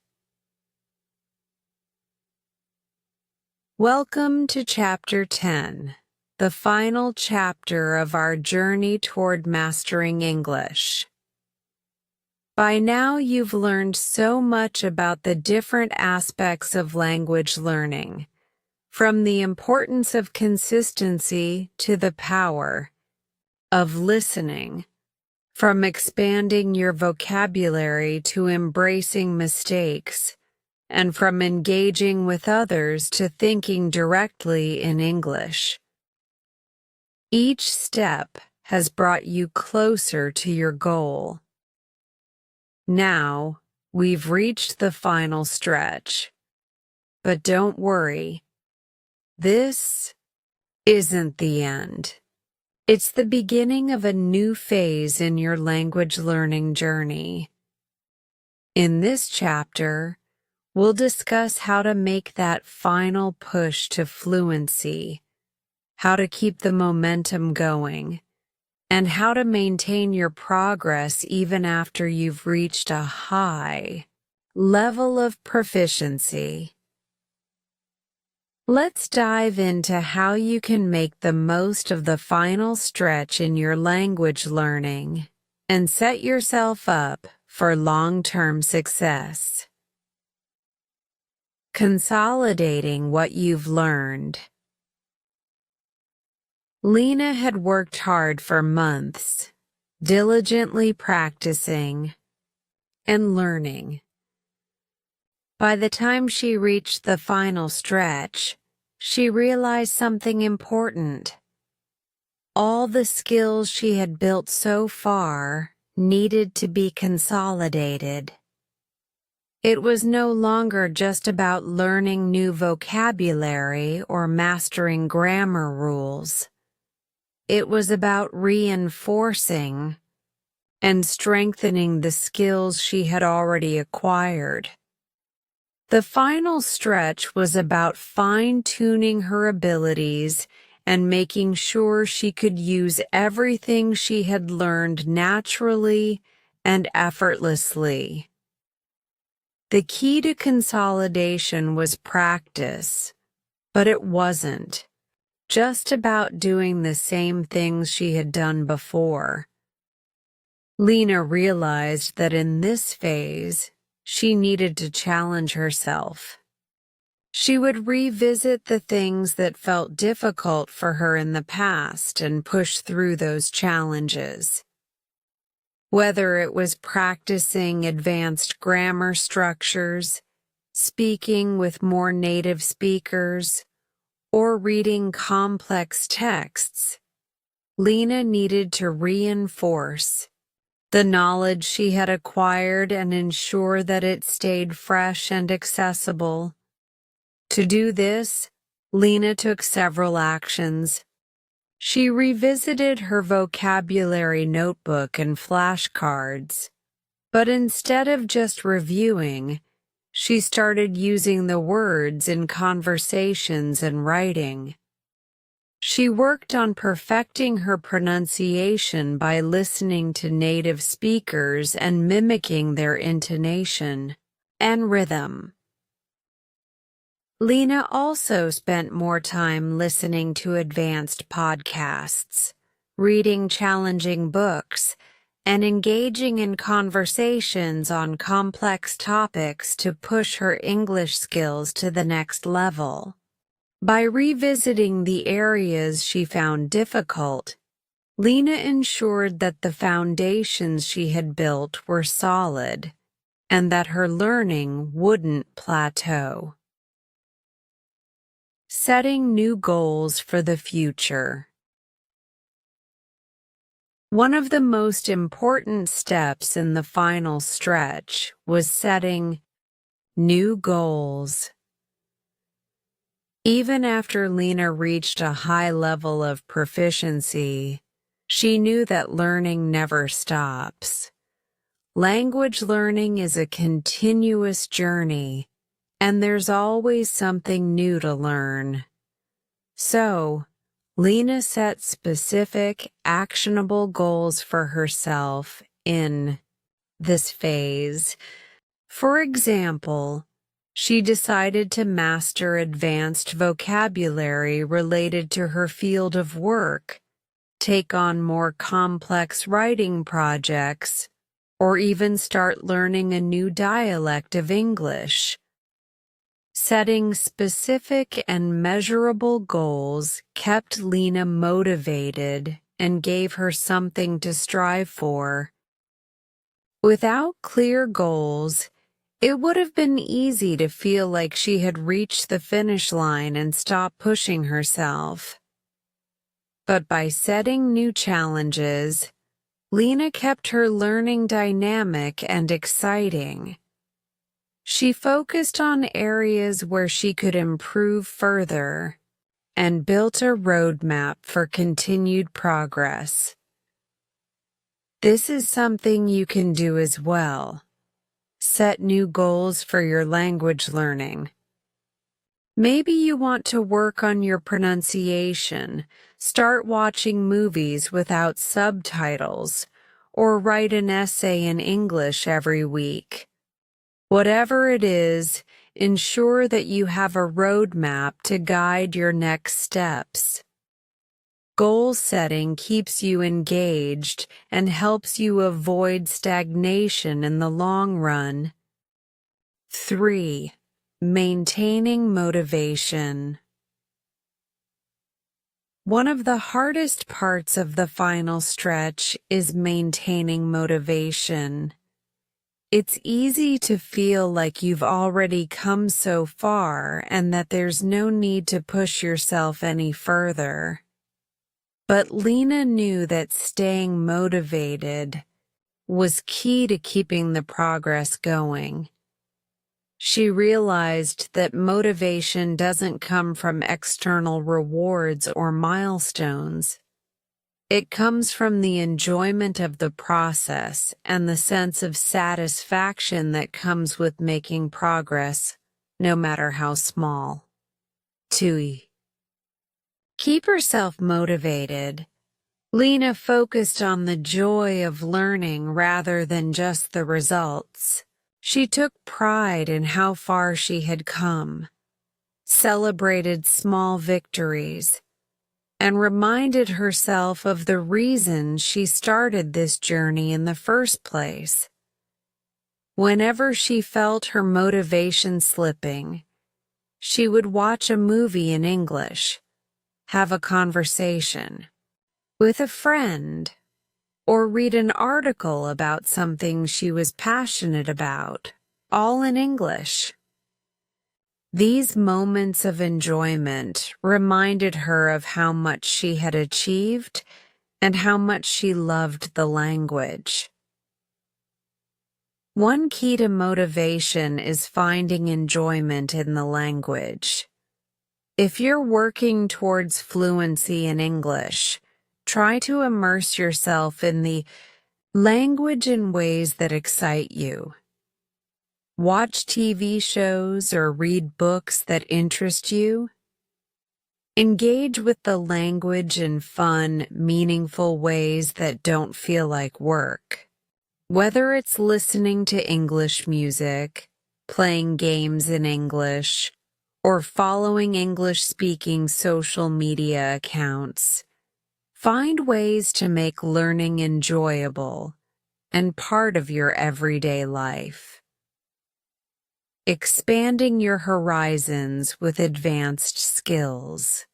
[SPEAKER 1] Welcome to Chapter 10, the final chapter of our journey toward mastering English. By now, you've learned so much about the different aspects of language learning, from the importance of consistency to the power of listening, from expanding your vocabulary to embracing mistakes, and from engaging with others to thinking directly in English. Each step has brought you closer to your goal. Now, we've reached the final stretch. But don't worry, this isn't the end. It's the beginning of a new phase in your language learning journey. In this chapter, we'll discuss how to make that final push to fluency, how to keep the momentum going, and how to maintain your progress even after you've reached a high level of proficiency. Let's dive into how you can make the most of the final stretch in your language learning and set yourself up for long-term success. Consolidating what you've learned. Lena had worked hard for months, diligently practicing and learning. By the time she reached the final stretch, she realized something important. All the skills she had built so far needed to be consolidated. It was no longer just about learning new vocabulary or mastering grammar rules. It was about reinforcing and strengthening the skills she had already acquired. The final stretch was about fine-tuning her abilities and making sure she could use everything she had learned naturally and effortlessly. The key to consolidation was practice, but it wasn't just about doing the same things she had done before. Lena realized that in this phase, she needed to challenge herself. She would revisit the things that felt difficult for her in the past and push through those challenges. Whether it was practicing advanced grammar structures, speaking with more native speakers, or reading complex texts, Lena needed to reinforce the knowledge she had acquired and ensure that it stayed fresh and accessible. To do this, Lena took several actions. She revisited her vocabulary notebook and flashcards, but instead of just reviewing, she started using the words in conversations and writing. She worked on perfecting her pronunciation by listening to native speakers and mimicking their intonation and rhythm. Lena also spent more time listening to advanced podcasts, reading challenging books, and engaging in conversations on complex topics to push her English skills to the next level. By revisiting the areas she found difficult, Lena ensured that the foundations she had built were solid and that her learning wouldn't plateau. Setting new goals for the future. One of the most important steps in the final stretch was setting new goals. Even after Lena reached a high level of proficiency, she knew that learning never stops. Language learning is a continuous journey, and there's always something new to learn. So, Lena set specific, actionable goals for herself in this phase. For example, she decided to master advanced vocabulary related to her field of work, take on more complex writing projects, or even start learning a new dialect of English. Setting specific and measurable goals kept Lena motivated and gave her something to strive for. Without clear goals, it would have been easy to feel like she had reached the finish line and stop pushing herself. But by setting new challenges, Lena kept her learning dynamic and exciting. She focused on areas where she could improve further and built a roadmap for continued progress. This is something you can do as well. Set new goals for your language learning. Maybe you want to work on your pronunciation, start watching movies without subtitles, or write an essay in English every week. Whatever it is, ensure that you have a roadmap to guide your next steps. Goal setting keeps you engaged and helps you avoid stagnation in the long run. 3. Maintaining motivation. One of the hardest parts of the final stretch is maintaining motivation. It's easy to feel like you've already come so far and that there's no need to push yourself any further. But Lena knew that staying motivated was key to keeping the progress going. She realized that motivation doesn't come from external rewards or milestones. It comes from the enjoyment of the process and the sense of satisfaction that comes with making progress, no matter how small. 2. Keep herself motivated. Lena focused on the joy of learning rather than just the results. She took pride in how far she had come, celebrated small victories, and reminded herself of the reason she started this journey in the first place. Whenever she felt her motivation slipping, she would watch a movie in English, have a conversation with a friend, or read an article about something she was passionate about, all in English. These moments of enjoyment reminded her of how much she had achieved and how much she loved the language. One key to motivation is finding enjoyment in the language. If you're working towards fluency in English, try to immerse yourself in the language in ways that excite you. Watch TV shows or read books that interest you. Engage with the language in fun, meaningful ways that don't feel like work. Whether it's listening to English music, playing games in English, or following English-speaking social media accounts, find ways to make learning enjoyable and part of your everyday life. Expanding your horizons with advanced skills.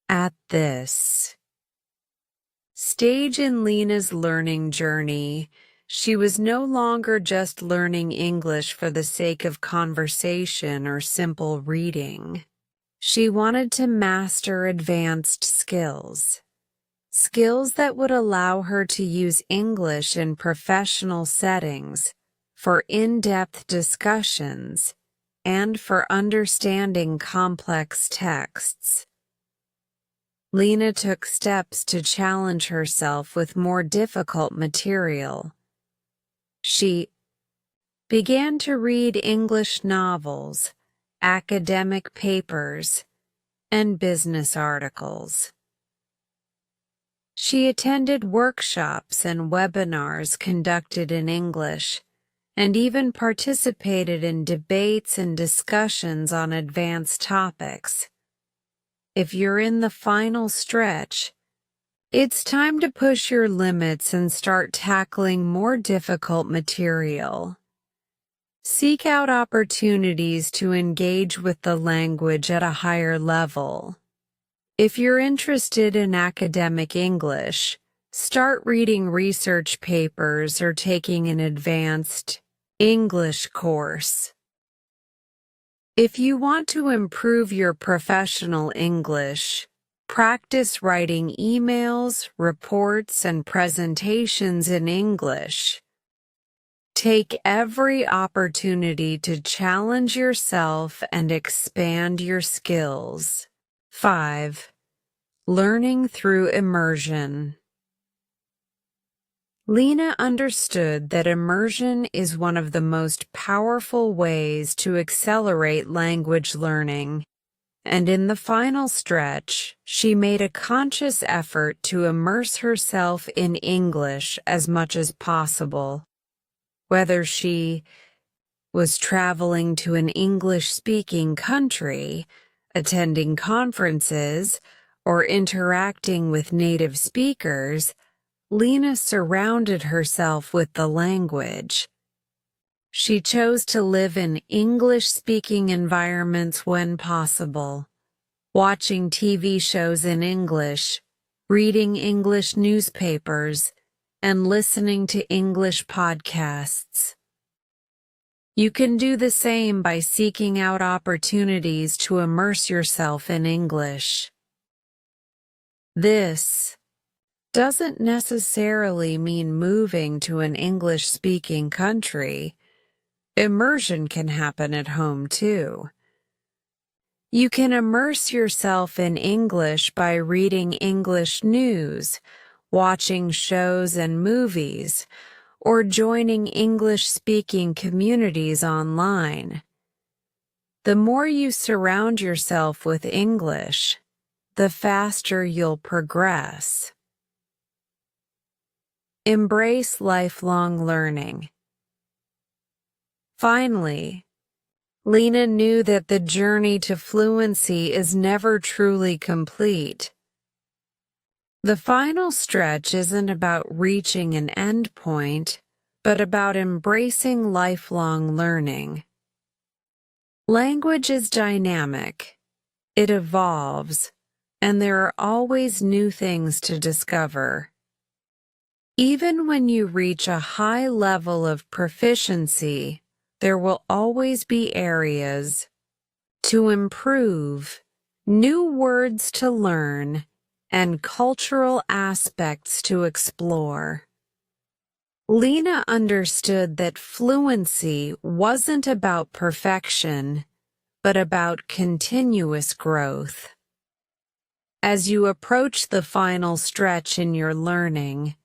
[SPEAKER 1] At this stage in Lena's learning journey, she was no longer just learning English for the sake of conversation or simple reading. She wanted to master advanced skills. Skills that would allow her to use English in professional settings, for in-depth discussions, and for understanding complex texts. Lena took steps to challenge herself with more difficult material. She began to read English novels, academic papers, and business articles. She attended workshops and webinars conducted in English, and even participated in debates and discussions on advanced topics. If you're in the final stretch, It's time to push your limits and start tackling more difficult material. Seek out opportunities to engage with the language at a higher level. If you're interested in academic English, start reading research papers or taking an advanced English course. If you want to improve your professional English, practice writing emails, reports, and presentations in English. Take every opportunity to challenge yourself and expand your skills. 5. Learning through immersion. Lena understood that immersion is one of the most powerful ways to accelerate language learning, and in the final stretch, she made a conscious effort to immerse herself in English as much as possible. Whether she was traveling to an English-speaking country, attending conferences, or interacting with native speakers, Lena surrounded herself with the language. She chose to live in English-speaking environments when possible, watching TV shows in English, reading English newspapers, and listening to English podcasts. You can do the same by seeking out opportunities to immerse yourself in English. This doesn't necessarily mean moving to an English-speaking country. Immersion can happen at home too. You can immerse yourself in English by reading English news, watching shows and movies, or joining English-speaking communities online. The more you surround yourself with English, the faster you'll progress. Embrace lifelong learning. Finally, Lena knew that the journey to fluency is never truly complete. The final stretch isn't about reaching an end point, but about embracing lifelong learning. Language is dynamic. It evolves, and there are always new things to discover. Even when you reach a high level of proficiency, there will always be areas to improve, new words to learn, and cultural aspects to explore. Lena understood that fluency wasn't about perfection, but about continuous growth. As you approach the final stretch in your learning,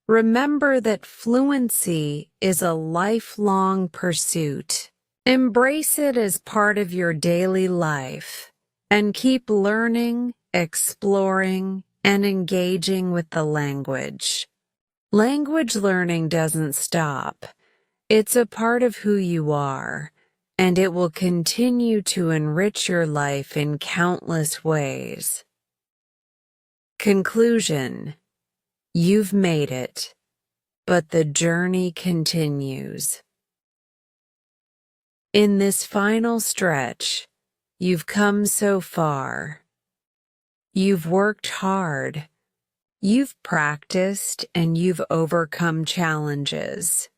[SPEAKER 1] remember that fluency is a lifelong pursuit. Embrace it as part of your daily life, and keep learning, exploring, and engaging with the language. Language learning doesn't stop. It's a part of who you are, and it will continue to enrich your life in countless ways. Conclusion: you've made it, but the journey continues. In this final stretch, you've come so far. You've worked hard. You've practiced and you've overcome challenges.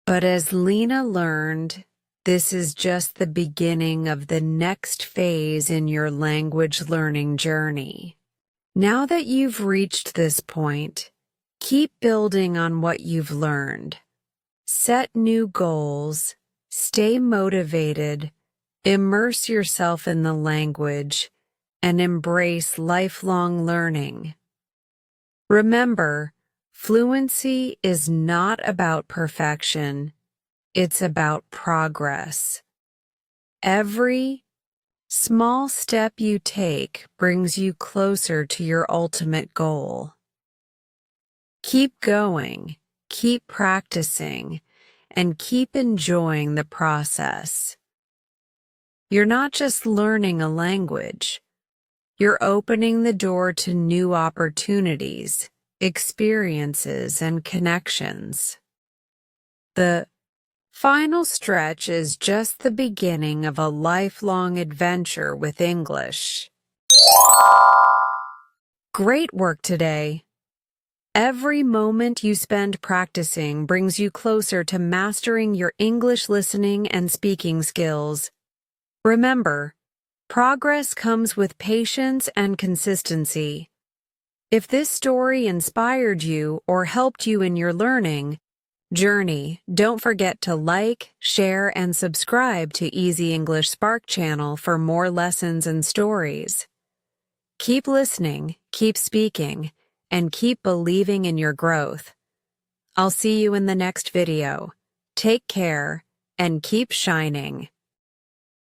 [SPEAKER 1] But as Lena learned, this is just the beginning of the next phase in your language learning journey. Now that you've reached this point, keep building on what you've learned. Set new goals, stay motivated, immerse yourself in the language, and embrace lifelong learning. Remember, fluency is not about perfection, it's about progress. Every small step you take brings you closer to your ultimate goal. Keep going, keep practicing, and keep enjoying the process. You're not just learning a language, You're opening the door to new opportunities, experiences, and connections. The final stretch is just the beginning of a lifelong adventure with English. Great work today! Every moment you spend practicing brings you closer to mastering your English listening and speaking skills. Remember, progress comes with patience and consistency. If this story inspired you or helped you in your learning journey, don't forget to like, share, and subscribe to Easy English Spark channel for more lessons and stories. Keep listening, keep speaking, and keep believing in your growth. I'll see you in the next video. Take care and keep shining.